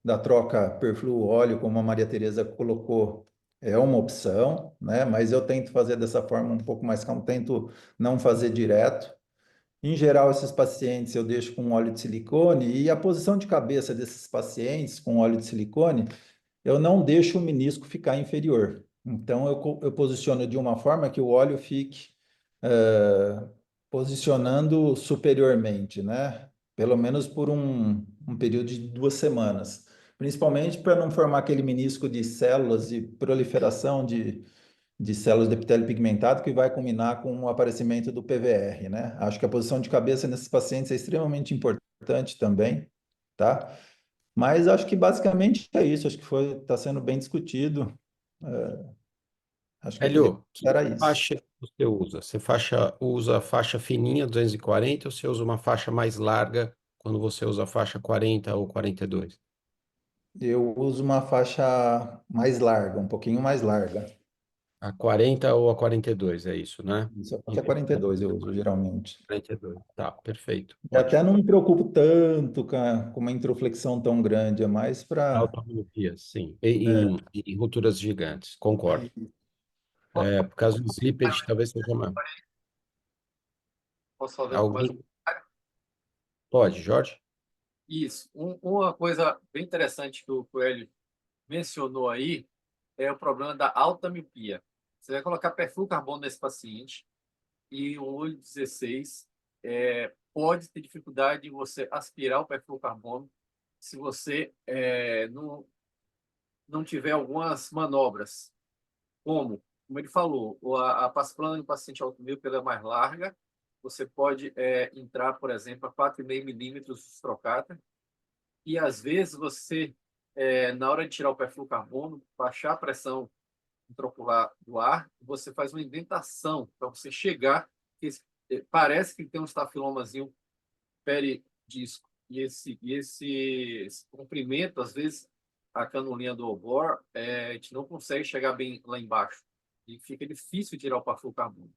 da troca perfluo-óleo, como a Maria Tereza colocou, é uma opção, né? Mas eu tento fazer dessa forma um pouco mais calma, tento não fazer direto. Em geral, esses pacientes eu deixo com óleo de silicone e a posição de cabeça desses pacientes com óleo de silicone, eu não deixo o menisco ficar inferior. Então, eu posiciono de uma forma que o óleo fique posicionando superiormente, né? Pelo menos por um período de 2 semanas. Principalmente para não formar aquele menisco de células e proliferação de células de epitélio pigmentado que vai culminar com o aparecimento do PVR, né? Acho que a posição de cabeça nesses pacientes é extremamente importante também, tá? Mas acho que basicamente é isso, acho que está sendo bem discutido. Acho que eu podia Hélio, que era isso. faixa você usa? Você usa a faixa fininha 240 ou você usa uma faixa mais larga quando você usa a faixa 40 ou 42? Eu uso uma faixa mais larga, um pouquinho mais larga. A 40 ou a 42, é isso, né? Isso, até 42 eu uso geralmente. 42. Tá, perfeito. E até Ótimo. não me preocupo tanto com uma introflexão tão grande, é mais para. Automiopia, sim. Em rupturas gigantes, concordo. Por causa do slippage, talvez seja uma... Posso fazer mais um? Alguém... Pode, Jorge? Isso. Uma coisa bem interessante que o Coelho mencionou aí é o problema da alta miopia. Você vai colocar perfil carbono nesse paciente e o olho 16 pode ter dificuldade em você aspirar o perfil carbono se você não tiver algumas manobras, como ele falou, a passplana no paciente automíope é mais larga, você pode entrar, por exemplo, a 4,5 milímetros de trocata, e às vezes você, na hora de tirar o perfil carbono, baixar a pressão intraocular do ar, você faz uma indentação para você chegar, parece que tem um estafilomazinho peridisco, esse comprimento, às vezes, a canulinha do obor, a gente não consegue chegar bem lá embaixo, e fica difícil tirar o perfluorocarbono.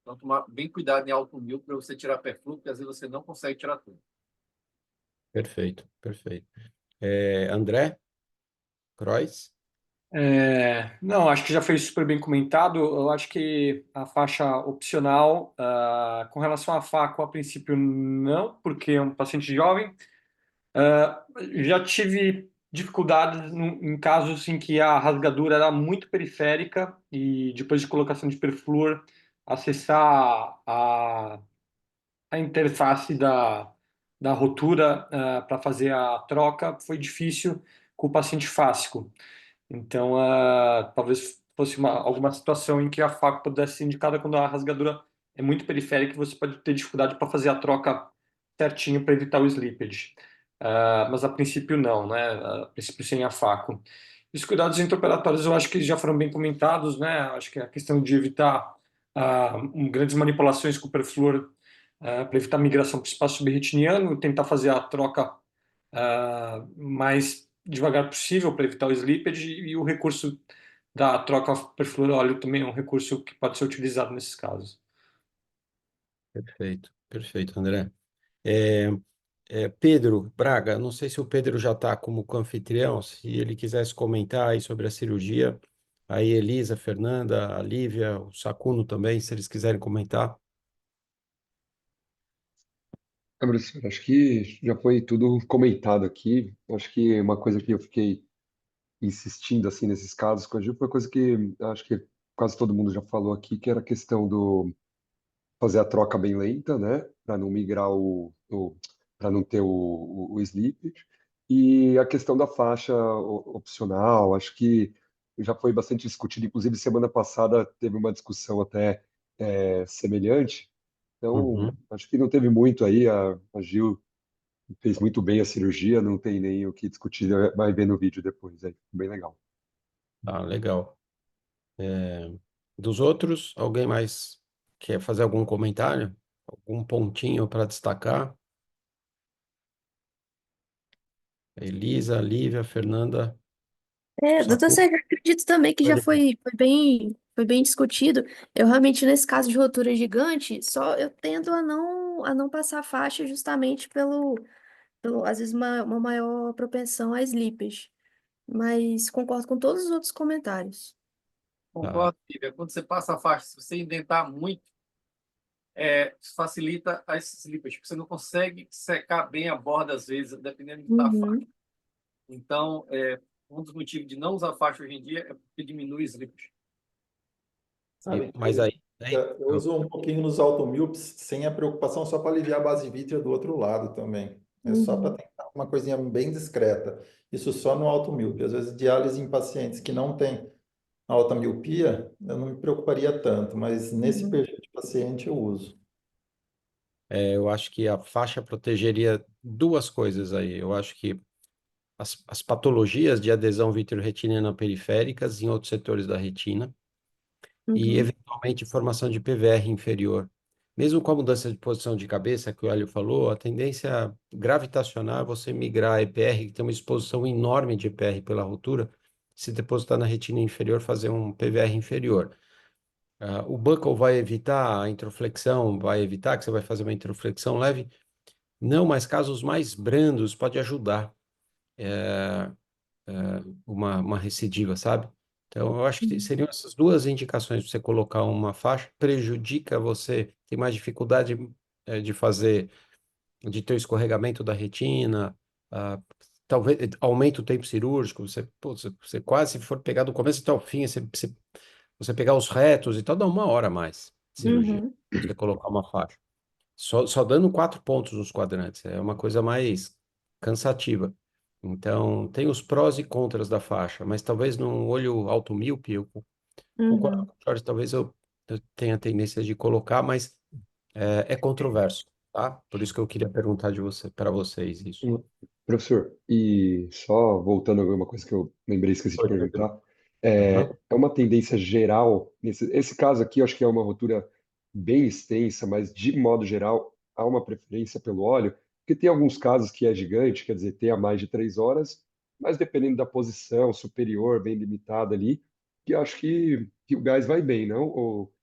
Então, tomar bem cuidado em alto mil para você tirar perfluoro, porque às vezes você não consegue tirar tudo. Perfeito, perfeito. André Kreuz? Não, acho que já foi super bem comentado. Eu acho que a faixa opcional, com relação à faco, a princípio não, porque é um paciente jovem. Já tive dificuldades em casos em que a rasgadura era muito periférica e depois de colocação de perfluor, acessar a interface da rotura para fazer a troca foi difícil com o paciente fáscico. Então, talvez fosse alguma situação em que a faca pudesse ser indicada quando a rasgadura é muito periférica e você pode ter dificuldade para fazer a troca certinho para evitar o slippage. Mas a princípio não, né? A princípio sem a faco. Os cuidados intraoperatórios eu acho que já foram bem comentados, né? Acho que a questão de evitar grandes manipulações com o perfluor para evitar migração para o espaço subretiniano, tentar fazer a troca mais devagar possível para evitar o slippage, e o recurso da troca perfluoro-óleo também é um recurso que pode ser utilizado nesses casos. Perfeito, perfeito, André. É, Pedro Braga, não sei se o Pedro já está como anfitrião, se ele quisesse comentar aí sobre a cirurgia, aí Elisa, Fernanda, a Lívia, o Sacuno também, se eles quiserem comentar. Professor, acho que já foi tudo comentado aqui. Acho que uma coisa que eu fiquei insistindo assim nesses casos com a Gil foi coisa que acho que quase todo mundo já falou aqui, que era a questão do fazer a troca bem lenta, né, para não migrar para não ter o sleep, e a questão da faixa opcional. Acho que já foi bastante discutido. Inclusive semana passada teve uma discussão até semelhante. Então, Uhum. acho que não teve muito aí. A Gil fez muito bem a cirurgia, não tem nem o que discutir, vai ver no vídeo depois, aí, bem legal. Legal. Dos outros, alguém mais quer fazer algum comentário? Algum pontinho para destacar? Elisa, Lívia, Fernanda, Doutor Sacuno? Sérgio, eu acredito também que já foi bem discutido. Eu realmente, nesse caso de rotura gigante, só eu tendo a não passar faixa justamente às vezes, uma maior propensão a slippage. Mas concordo com todos os outros comentários. Tá. Concordo, Lívia. Quando você passa a faixa, se você indentar muito, facilita as slippage, porque você não consegue secar bem a borda, às vezes, dependendo de estar faixa. Uhum, Então, um dos motivos de não usar faixa hoje em dia é porque diminui slippage. Sabe Mas que aí, eu uso um pouquinho nos automilps sem a preocupação, só para aliviar a base vítrea do outro lado também. É só para uhum, tentar uma coisinha bem discreta. Isso só no automilp. Às vezes, diálise em pacientes que não têm alta miopia, eu não me preocuparia tanto, mas nesse uhum, perfil de paciente eu uso. eu acho que a faixa protegeria duas coisas aí. Eu acho que as patologias de adesão vitreoretiniana periféricas em outros setores da retina e, uhum, eventualmente, formação de PVR inferior. Mesmo com a mudança de posição de cabeça que o Hélio falou, a tendência gravitacional é você migrar a EPR, que tem uma exposição enorme de EPR pela rotura, se depositar na retina inferior, fazer um PVR inferior. O buccal vai evitar a introflexão, vai evitar que você vai fazer uma introflexão leve? Não, mas casos mais brandos pode ajudar uma recidiva, sabe? Então, eu acho que uhum, seriam essas duas indicações. Você colocar uma faixa prejudica você, tem mais dificuldade de fazer, de ter o escorregamento da retina, ah, talvez aumenta o tempo cirúrgico, você quase, se for pegar do começo até o fim, você pegar os retos e tal, dá 1 hora a mais de cirurgia, uhum, você colocar uma faixa. Só dando 4 pontos nos quadrantes, é uma coisa mais cansativa. Então, tem os prós e contras da faixa, mas talvez num olho automíope, eu concordo uhum. com o Jorge, talvez eu tenha a tendência de colocar, mas é controverso, tá? Por isso que eu queria perguntar para vocês isso. Professor, e só voltando a alguma coisa que eu lembrei, esqueci de Oi, Pedro. perguntar. Aham. É uma tendência geral, esse caso aqui eu acho que é uma rotura bem extensa, mas de modo geral há uma preferência pelo óleo, porque tem alguns casos que é gigante, quer dizer, tem a mais de 3 horas, mas dependendo da posição superior, bem limitada ali, que eu acho que o gás vai bem, não? Ou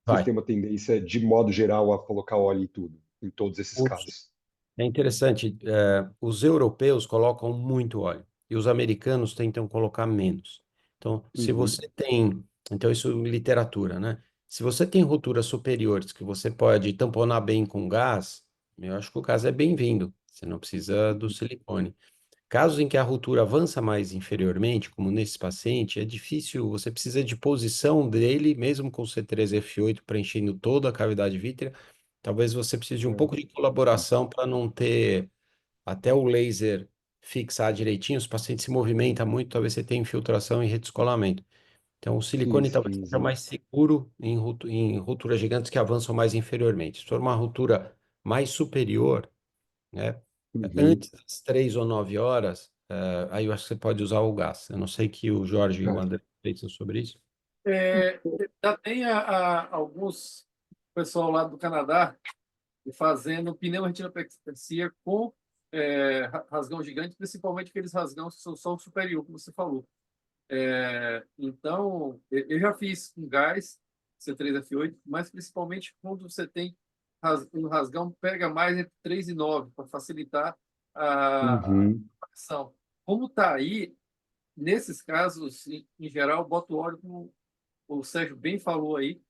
vocês Vai. têm uma tendência, de modo geral, a colocar óleo em tudo, em todos esses casos? É interessante, os europeus colocam muito óleo e os americanos tentam colocar menos. Então, se Uhum, você tem, então isso é literatura, né? Se você tem roturas superiores que você pode tamponar bem com gás, eu acho que o gás é bem-vindo. Você não precisa do silicone. Casos em que a rotura avança mais inferiormente, como nesse paciente, é difícil, você precisa de posição dele, mesmo com C3F8 preenchendo toda a cavidade vítrea. Talvez você precise de um é, pouco de colaboração para não ter até o laser fixar direitinho. Se o paciente se movimenta muito, talvez você tenha infiltração e redescolamento. Então, o sim, silicone talvez sim, seja exato. mais seguro em rupturas gigantes que avançam mais inferiormente. Se for uma ruptura mais superior, né? Uhum. Antes das 3 ou 9 horas, aí eu acho que você pode usar o gás. Eu não sei que o Jorge e o Ah, André pensam sobre isso. Já tem alguns pessoal lá do Canadá fazendo pneumoretinopexia com rasgão gigante, principalmente aqueles rasgões que são só o superior, como você falou. Então, eu já fiz com gás C3F8, mas principalmente quando você tem um rasgão, pega mais entre 3 e 9 para facilitar a uhum, ação. Como está aí, nesses casos, em geral, bota o óleo, como o Sérgio bem falou aí,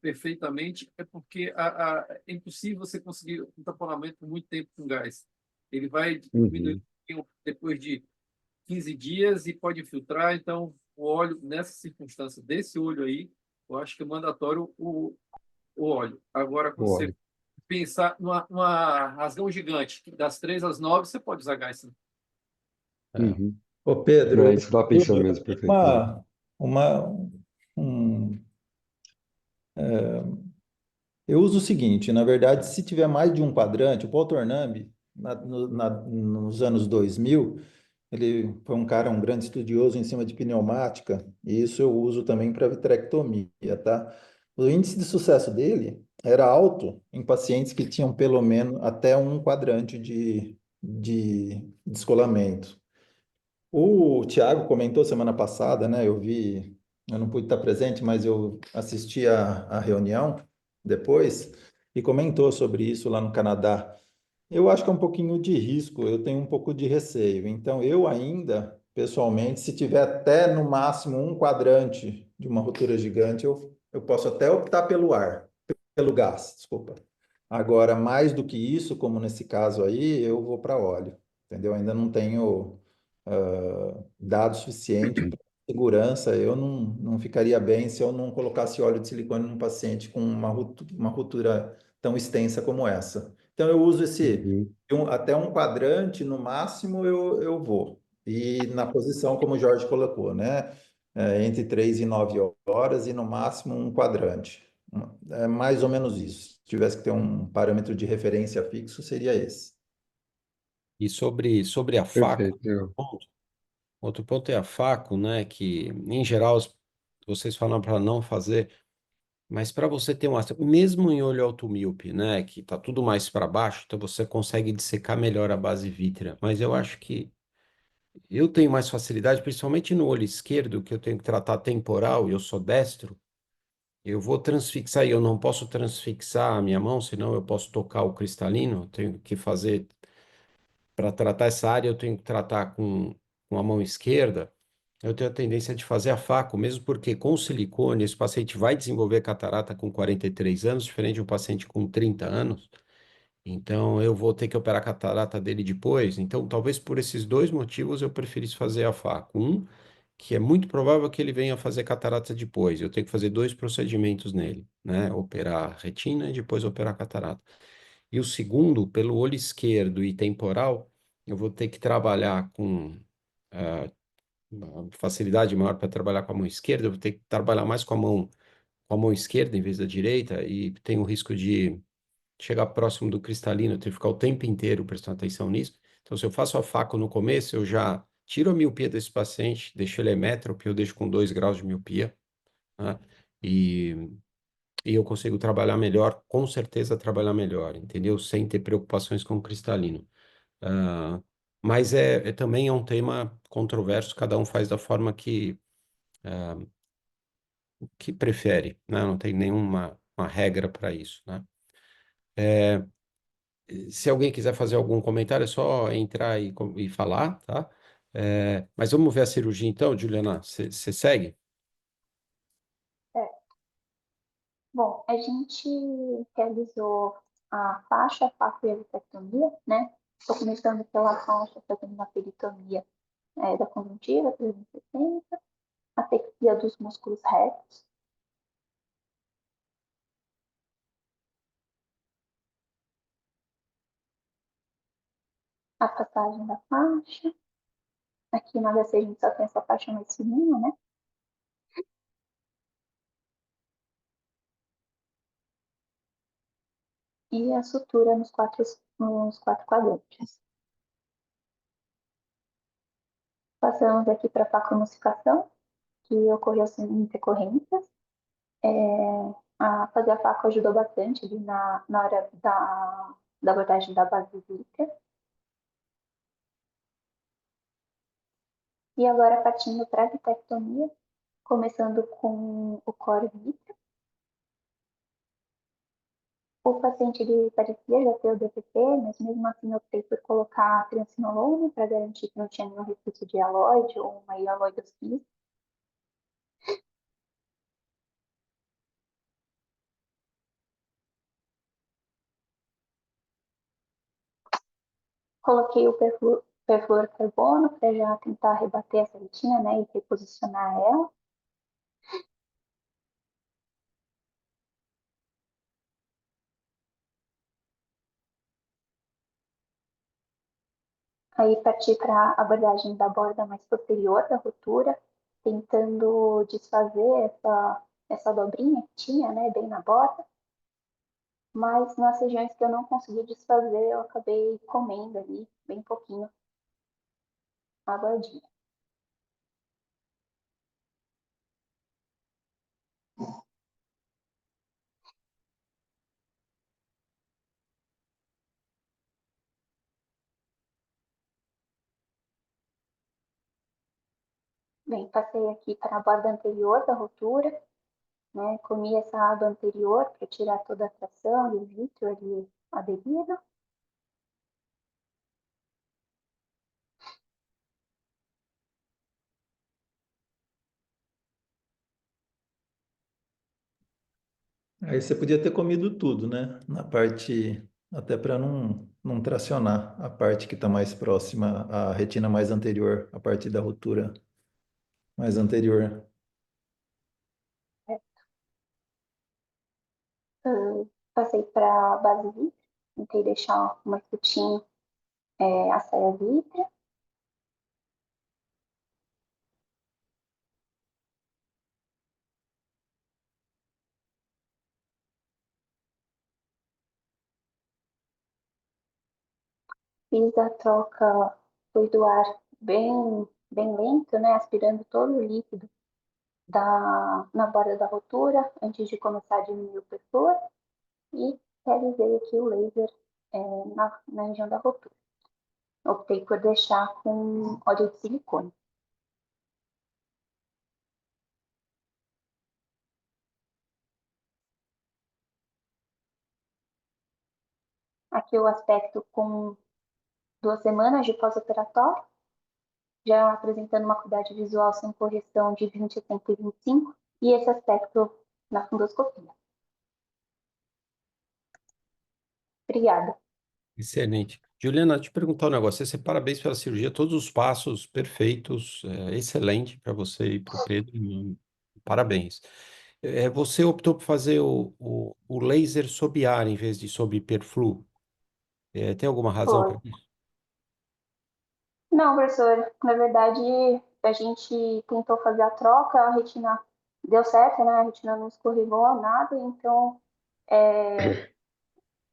perfeitamente, é porque é impossível você conseguir um tamponamento por muito tempo com gás. Ele vai diminuir uhum, depois de 15 dias e pode filtrar. Então, o óleo, nessa circunstância desse olho aí, eu acho que é mandatório o óleo. Agora, quando você óleo. pensar numa rasgão gigante, das 3 às 9, você pode usar gás, sim. É. Uhum. Ô, Pedro, É isso que eu estava pensando eu mesmo, tenho perfeito. É. uma, um, eu uso o seguinte, na verdade, se tiver mais de um quadrante, o Paul Tornambi, nos anos 2000, ele foi um cara, um grande estudioso em cima de pneumática, e isso eu uso também para vitrectomia, tá? O índice de sucesso dele era alto em pacientes que tinham pelo menos até um quadrante de descolamento. O Tiago comentou semana passada, né? Eu vi, eu não pude estar presente, mas eu assisti a reunião depois e comentou sobre isso lá no Canadá. Eu acho que é um pouquinho de risco, eu tenho um pouco de receio. Então, eu ainda, pessoalmente, se tiver até no máximo um quadrante de uma ruptura gigante, eu posso até optar pelo gás, desculpa. Agora, mais do que isso, como nesse caso aí, eu vou para óleo, entendeu? Ainda não tenho dado suficiente para segurança. Eu não ficaria bem se eu não colocasse óleo de silicone num paciente com uma ruptura tão extensa como essa. Então, eu uso Uhum, até um quadrante, no máximo, eu vou. E na posição, como o Jorge colocou, né? Entre 3 e 9 horas e no máximo um quadrante. É mais ou menos isso. Se tivesse que ter um parâmetro de referência fixo, seria esse. E sobre a faco, perfeito. Eu- outro ponto é a faco, né? Que, em geral, vocês falam para não fazer, mas para você ter um ácido, mesmo em olho automíope, né? Que tá tudo mais para baixo, então você consegue dissecar melhor a base vítrea. Mas eu acho que eu tenho mais facilidade, principalmente no olho esquerdo, que eu tenho que tratar temporal e eu sou destro. Eu vou transfixar e eu não posso transfixar a minha mão, senão eu posso tocar o cristalino. Eu tenho que fazer, para tratar essa área, eu tenho que tratar com a mão esquerda. Eu tenho a tendência de fazer a faco, mesmo porque com o silicone, esse paciente vai desenvolver catarata com 43 anos, diferente de um paciente com 30 anos. Então, eu vou ter que operar a catarata dele depois. Então, talvez por esses dois motivos eu preferisse fazer a faco. Um, que é muito provável que ele venha fazer catarata depois. Eu tenho que fazer dois procedimentos nele, né? Operar a retina e depois operar a catarata. E o segundo, pelo olho esquerdo e temporal, eu vou ter que trabalhar com uma facilidade maior para trabalhar com a mão esquerda, eu vou ter que trabalhar mais com a mão esquerda em vez da direita, e tem o risco de chegar próximo do cristalino, eu tenho que ficar o tempo inteiro prestando atenção nisso. Então, se eu faço a faco no começo, eu já tiro a miopia desse paciente, deixo ele emétrope, eu deixo com 2 graus de miopia, né? E, e eu consigo trabalhar melhor, com certeza trabalhar melhor, entendeu? Sem ter preocupações com o cristalino. Ah, mas também é um tema controverso, cada um faz da forma que prefere, né? Não tem nenhuma uma regra para isso, né? Se alguém quiser fazer algum comentário, é só entrar e falar, tá? Mas vamos ver a cirurgia então, Juliana, você segue? É. Bom, a gente realizou a faixa, a facoelicectomia, né? Estou começando pela faixa, fazendo uma peritomia da conjuntiva, 360, asepsia dos músculos retos, a passagem da faixa. Aqui na HC a gente só tem essa faixa mais fininha, né? E a sutura nos quatro quadrantes. Passamos aqui para a facoemulsificação, que ocorreu sem intercorrências. Fazer a faco ajudou bastante ali na hora da abordagem da base vítrica. E agora partindo para a vitrectomia, começando com o core vítreo. O paciente ele parecia já ter o DPT, mas mesmo assim eu optei por colocar triancinolona para garantir que não tinha nenhum resquício de hialoide ou uma hialoidoscopia. Coloquei o perfluorocarbono para já tentar rebater essa retina, né, e reposicionar ela. Aí parti para a abordagem da borda mais posterior da rotura, tentando desfazer essa dobrinha que tinha, né, bem na borda. Mas nas regiões que eu não consegui desfazer, eu acabei comendo ali, bem pouquinho, a bordinha. Bem, passei aqui para a borda anterior da rotura, né? Comi essa aba anterior para tirar toda a tração e o vítreo ali aderido. Aí você podia ter comido tudo, né? Na parte, até para não tracionar a parte que está mais próxima à retina mais anterior, a parte da rotura mais anterior. Passei para a base vítreo, tentei deixar mais curtinho a saia vítrea. Fiz a troca do ar bem lento, né, aspirando todo o líquido na borda da rotura, antes de começar a diminuir o perfil, e realizei aqui o laser na região da rotura. Optei por deixar com óleo de silicone. Aqui o aspecto com 2 semanas de pós-operatório, já apresentando uma acuidade visual sem correção de 20 a 125, e esse aspecto na fundoscopia. Obrigada. Excelente. Juliana, te perguntar um negócio. Você, parabéns pela cirurgia, todos os passos perfeitos, excelente para você e para o Pedro. Parabéns. Você optou por fazer o laser sob ar em vez de sob hiperflu. Tem alguma razão Foi. para isso? Não, professor, na verdade, a gente tentou fazer a troca, a retina deu certo, né? A retina não escorregou nada, então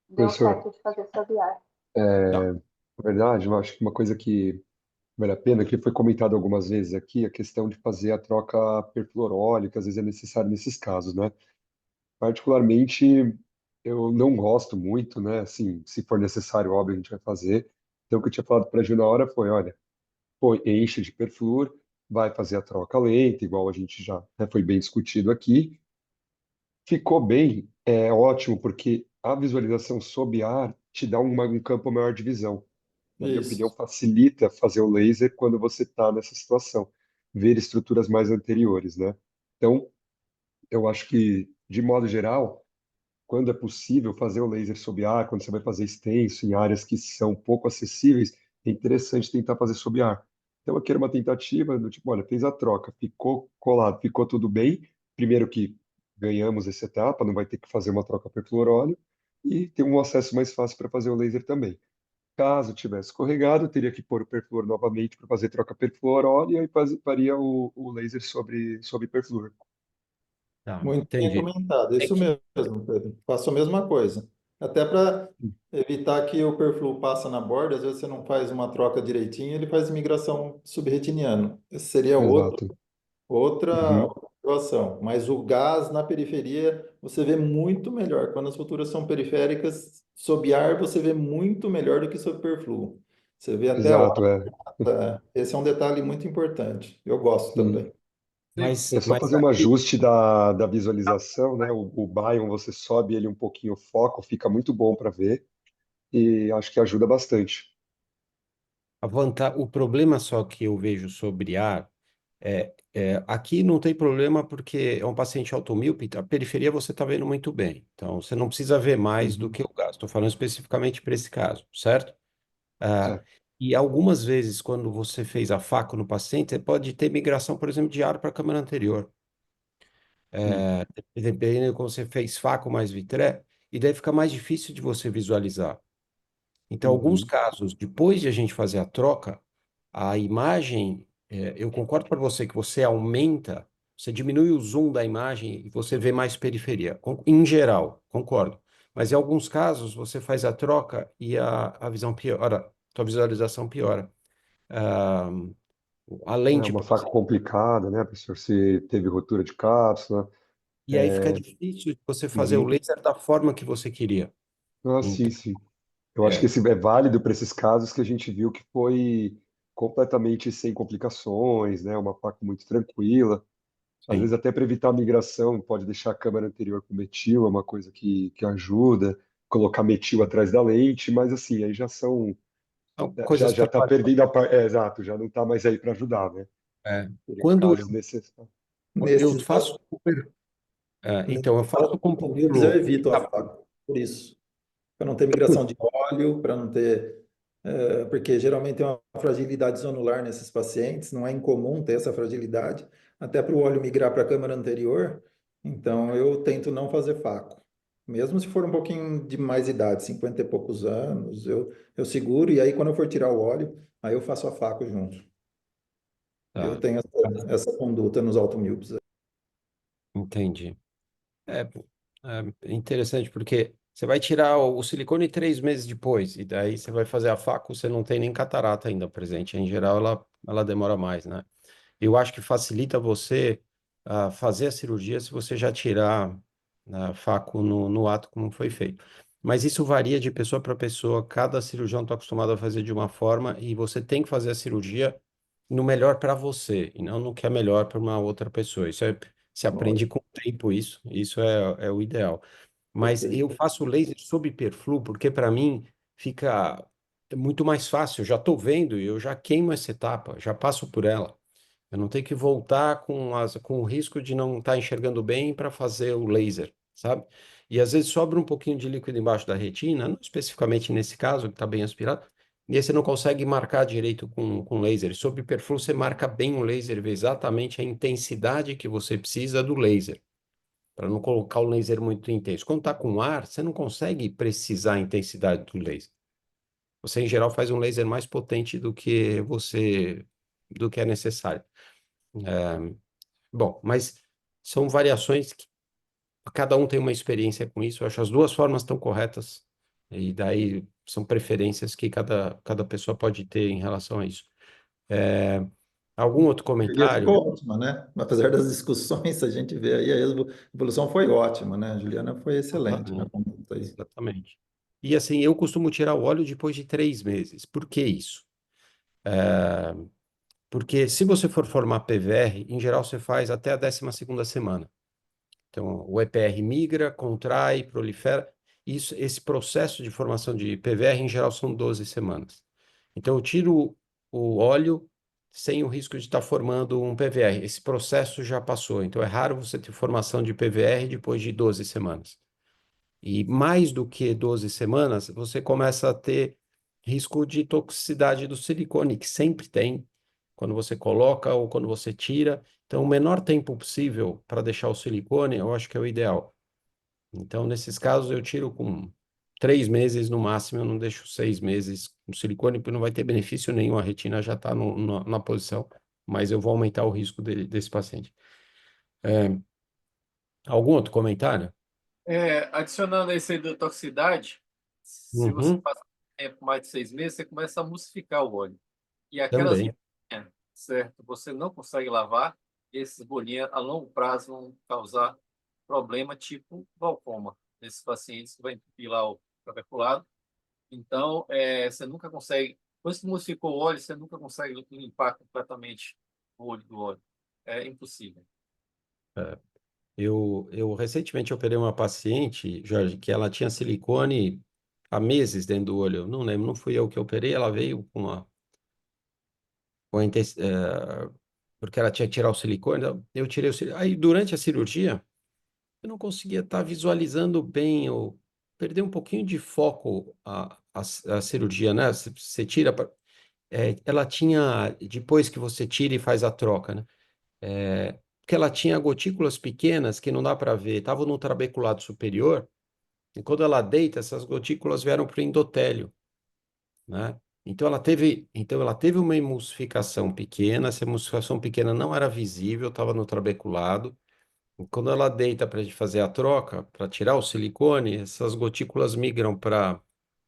deu Professor, certo de fazer sob ar. Tá. na verdade, eu acho que uma coisa que vale a pena, que foi comentado algumas vezes aqui, a questão de fazer a troca perfluorólica, às vezes é necessário nesses casos, né? Particularmente, eu não gosto muito, né? Assim, se for necessário, óbvio, a gente vai fazer. Então, o que eu tinha falado para a Ju na hora foi, olha, pô, enche de perflúor, vai fazer a troca lenta, igual a gente já, né, foi bem discutido aqui. Ficou bem, é ótimo, porque a visualização sob ar te dá um campo maior de visão. Na minha opinião, Isso. facilita fazer o laser quando você está nessa situação, ver estruturas mais anteriores, né? Então, eu acho que, de modo geral, quando é possível fazer o laser sob ar, quando você vai fazer extenso em áreas que são pouco acessíveis, é interessante tentar fazer sob ar. Então, aqui era uma tentativa do tipo, olha, fez a troca, ficou colado, ficou tudo bem. Primeiro que ganhamos essa etapa, não vai ter que fazer uma troca perfluoróleo e tem um acesso mais fácil para fazer o laser também. Caso tivesse escorregado, teria que pôr o perfluor novamente para fazer troca perfluoróleo e aí faria o laser sobre perfluor. Tá, Muito bem entendi. comentado. É Isso que mesmo, Pedro. Faço a mesma coisa. Até para evitar que o perfluo passe na borda, às vezes você não faz uma troca direitinho, ele faz migração subretiniana. Esse seria Exato. outra Uhum. observação. Mas o gás na periferia você vê muito melhor. Quando as culturas são periféricas, sob ar você vê muito melhor do que sob perfluo. Você vê até a Exato, é. órbita. Esse é um detalhe muito importante. Eu gosto Sim. também. Mas, É só mas fazer um aqui ajuste da visualização, né? O Bion, você sobe ele um pouquinho o foco, fica muito bom para ver e acho que ajuda bastante. o problema só que eu vejo sobre ar aqui não tem problema porque é um paciente automíope, a periferia você está vendo muito bem. Então você não precisa ver mais do Uhum. que o gasto. Estou falando especificamente para esse caso, certo? Ah, Certo. e algumas vezes, quando você fez a faco no paciente, você pode ter migração, por exemplo, de ar para a câmara anterior. Hum. Dependendo de como você fez faco mais vitré, e daí fica mais difícil de você visualizar. Então, alguns Uhum. casos, depois de a gente fazer a troca, a imagem, eu concordo para você que você aumenta, você diminui o zoom da imagem e você vê mais periferia. Em geral, concordo. Mas em alguns casos, você faz a troca e a visão piora, a visualização piora. Ah, a É lente, uma por faca exemplo. complicada, né, professor? Se teve rotura de cápsula. E aí fica É, difícil de você fazer o uhum. laser da forma que você queria. Ah, sim, Então, sim. Eu acho que é, esse é válido para esses casos que a gente viu que foi completamente sem complicações, né? Uma faca muito tranquila. Às vezes sim. até para evitar a migração, pode deixar a câmera anterior com metil, é uma coisa que ajuda, colocar metil atrás da lente, mas assim, aí já são, São já coisas já está trabalhosas. perdendo exato, já não está mais aí para ajudar, né? É. Seriam Quando casos necessários. eu Nesses, faço, nesses então, eu faço com automobiles eu perfil. evito a faca, por isso. Para não ter migração de óleo, para não ter. Porque geralmente tem uma fragilidade zonular nesses pacientes, não é incomum ter essa fragilidade, até para o óleo migrar para a câmara anterior, então eu tento não fazer faco. Mesmo se for um pouquinho de mais idade, 50 e poucos anos, eu seguro e aí quando eu for tirar o óleo, aí eu faço a faco junto. Eu Tá, tenho essa conduta nos automíopes. entendi. É, é interessante porque você vai tirar o silicone 3 meses depois, e daí você vai fazer a faco, você não tem nem catarata ainda presente. Em geral, ela demora mais, né? Eu acho que facilita você fazer a cirurgia se você já tirar a faco no ato como foi feito. Mas isso varia de pessoa para pessoa. Cada cirurgião está acostumado a fazer de uma forma e você tem que fazer a cirurgia no melhor para você e não no que é melhor para uma outra pessoa. Se aprende Lógico, com o tempo isso é o ideal. Mas eu perfeito. faço laser sob perflu porque para mim fica muito mais fácil. Eu já estou vendo e eu já queimo essa etapa, já passo por ela. Eu não tenho que voltar com o risco de não estar enxergando bem para fazer o laser, sabe? E às vezes sobra um pouquinho de líquido embaixo da retina, não especificamente nesse caso, que está bem aspirado, e aí você não consegue marcar direito com laser. Sob perfil, você marca bem o laser, vê exatamente a intensidade que você precisa do laser, para não colocar o laser muito intenso. Quando está com ar, você não consegue precisar a intensidade do laser. Você, em geral, faz um laser mais potente do que é necessário. É, bom, mas são variações que cada um tem uma experiência com isso. Eu acho as duas formas estão corretas, e daí são preferências que cada pessoa pode ter em relação a isso. Algum outro A Julia comentário? ficou ótima, né? Apesar das discussões, a gente vê aí a evolução foi ótima, né? A Juliana foi excelente na Exatamente. conduta aí. Exatamente. E assim, eu costumo tirar o óleo depois de 3 meses. Por que isso? Porque se você for formar PVR, em geral você faz até a 12ª semana. Então, o EPR migra, contrai, prolifera. Esse processo de formação de PVR, em geral, são 12 semanas. Então, eu tiro o óleo sem o risco de estar formando um PVR. Esse processo já passou. Então, é raro você ter formação de PVR depois de 12 semanas. E mais do que 12 semanas, você começa a ter risco de toxicidade do silicone, que sempre tem, quando você coloca ou quando você tira. Então, o menor tempo possível para deixar o silicone, eu acho que é o ideal. Então, nesses casos, eu tiro com 3 meses no máximo, eu não deixo 6 meses com silicone, porque não vai ter benefício nenhum, a retina já está na posição, mas eu vou aumentar o risco desse paciente. Algum outro comentário? Adicionando esse aí da toxicidade, se você Uhum, passa tempo mais de 6 meses, você começa a mucificar o óleo. E aquelas também. bolinhas, certo? Você não consegue lavar, essas bolinhas a longo prazo vão causar problema tipo glaucoma nesses pacientes que vai entupir lá o trabeculado. Então, você nunca consegue, depois que mucificou o óleo, você nunca consegue limpar completamente o olho do óleo. É impossível. Eu recentemente operei uma paciente, Jorge, que ela tinha silicone há meses dentro do olho. Eu não lembro, não fui eu que operei, ela veio porque ela tinha que tirar o silicone. Eu tirei o silicone. Aí, durante a cirurgia, eu não conseguia estar visualizando bem, eu perdi um pouquinho de foco a cirurgia, né? Você tira. Ela tinha, depois que você tira e faz a troca, né? Porque ela tinha gotículas pequenas que não dá para ver, estavam no trabeculado superior. E quando ela deita, essas gotículas vieram para o endotélio, né? Então ela teve uma emulsificação pequena, essa emulsificação pequena não era visível, estava no trabeculado. E quando ela deita para fazer a troca, para tirar o silicone, essas gotículas migram para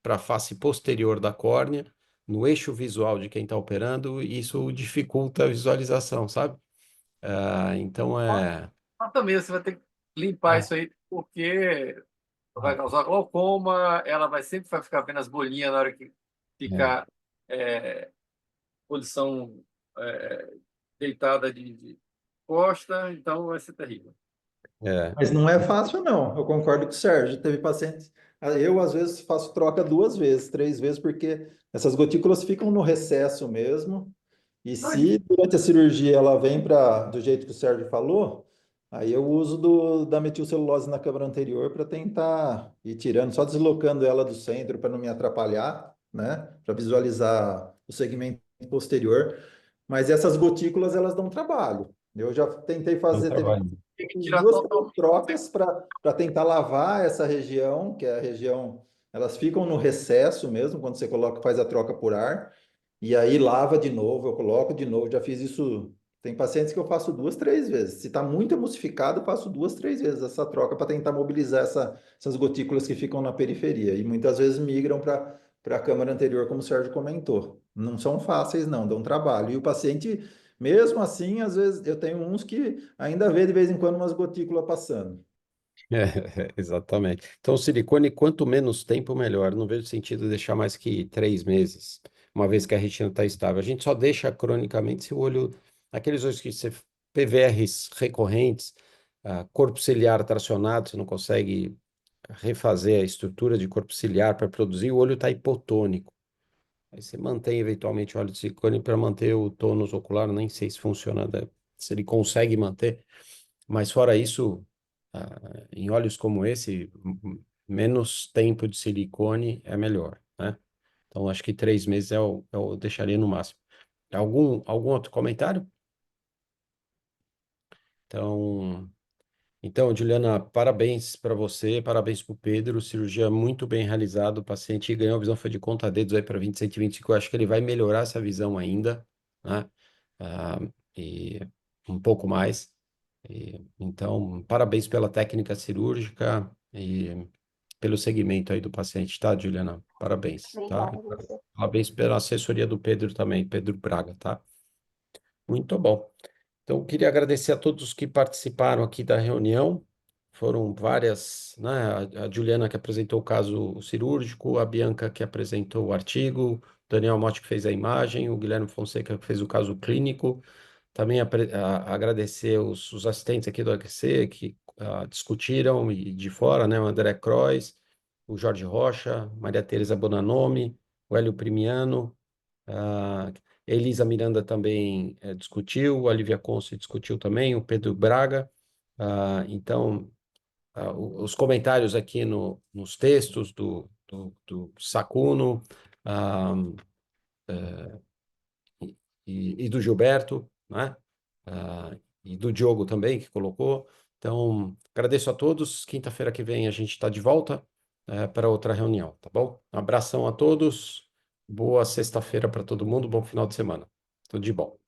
a face posterior da córnea, no eixo visual de quem está operando, e isso dificulta a visualização, sabe? Então Mas também você vai ter que limpar é, isso aí, porque vai causar glaucoma, ela sempre vai ficar vendo as bolinhas na hora que é, ficar posição deitada de costa, então vai ser terrível. é, Mas não é fácil, não. Eu concordo com o Sérgio. Teve pacientes. Eu, às vezes, faço troca 2 vezes, 3 vezes, porque essas gotículas ficam no recesso mesmo. E se durante a cirurgia ela vem do jeito que o Sérgio falou, aí eu uso da metilcelulose na câmara anterior para tentar ir tirando, só deslocando ela do centro para não me atrapalhar, né? Para visualizar o segmento posterior. Mas essas gotículas, elas dão trabalho. Eu já tentei é um fazer, teve trabalho. Tem que fiz tirar 2, 3 totalmente. trocas para tentar lavar essa região, que é a região, elas ficam no recesso mesmo, quando você coloca, faz a troca por ar, e aí lava de novo, eu coloco de novo, já fiz isso. Tem pacientes que eu faço 2, 3 vezes. Se está muito emulsificado, eu faço 2, 3 vezes essa troca para tentar mobilizar essas gotículas que ficam na periferia. E muitas vezes migram para a câmara anterior, como o Sérgio comentou. Não são fáceis, não, dão trabalho. E o paciente, mesmo assim, às vezes eu tenho uns que ainda vê de vez em quando umas gotículas passando. Exatamente. Então, o silicone, quanto menos tempo, melhor. Não vejo sentido deixar mais que 3 meses, uma vez que a retina está estável. A gente só deixa cronicamente se o olho, aqueles olhos que você, PVRs recorrentes, corpo ciliar tracionado, você não consegue refazer a estrutura de corpo ciliar para produzir, o olho está hipotônico. Aí você mantém eventualmente o óleo de silicone para manter o tônus ocular, nem sei se funciona, né? Se ele consegue manter. Mas fora isso, em óleos como esse, menos tempo de silicone é melhor, né? Então, acho que 3 meses eu deixaria no máximo. Algum outro comentário? Então, Juliana, parabéns para você, parabéns para o Pedro, cirurgia muito bem realizada, o paciente ganhou a visão, foi de conta dedos aí para 20, 125, eu acho que ele vai melhorar essa visão ainda, né? Ah, e um pouco mais. Então, parabéns pela técnica cirúrgica e pelo segmento aí do paciente, tá, Juliana? Parabéns, tá? Obrigada a você. Parabéns pela assessoria do Pedro também, Pedro Braga, tá? Muito bom. Então, eu queria agradecer a todos que participaram aqui da reunião. Foram várias, né? A Juliana que apresentou o caso cirúrgico, a Bianca que apresentou o artigo, o Daniel Motti que fez a imagem, o Guilherme Fonseca que fez o caso clínico. Também agradecer os assistentes aqui do AQC que discutiram e de fora, né? O André Croix, o Jorge Rocha, Maria Tereza Bonanomi, o Hélio Primiano, a Elisa Miranda também discutiu, a Lívia Conce discutiu também, o Pedro Braga. Então, os comentários aqui nos textos do Sacuno e do Gilberto, né? E do Diogo também, que colocou. Então, agradeço a todos. Quinta-feira que vem a gente está de volta para outra reunião, tá bom? Um abração a todos. Boa sexta-feira para todo mundo. Bom final de semana. Tudo de bom.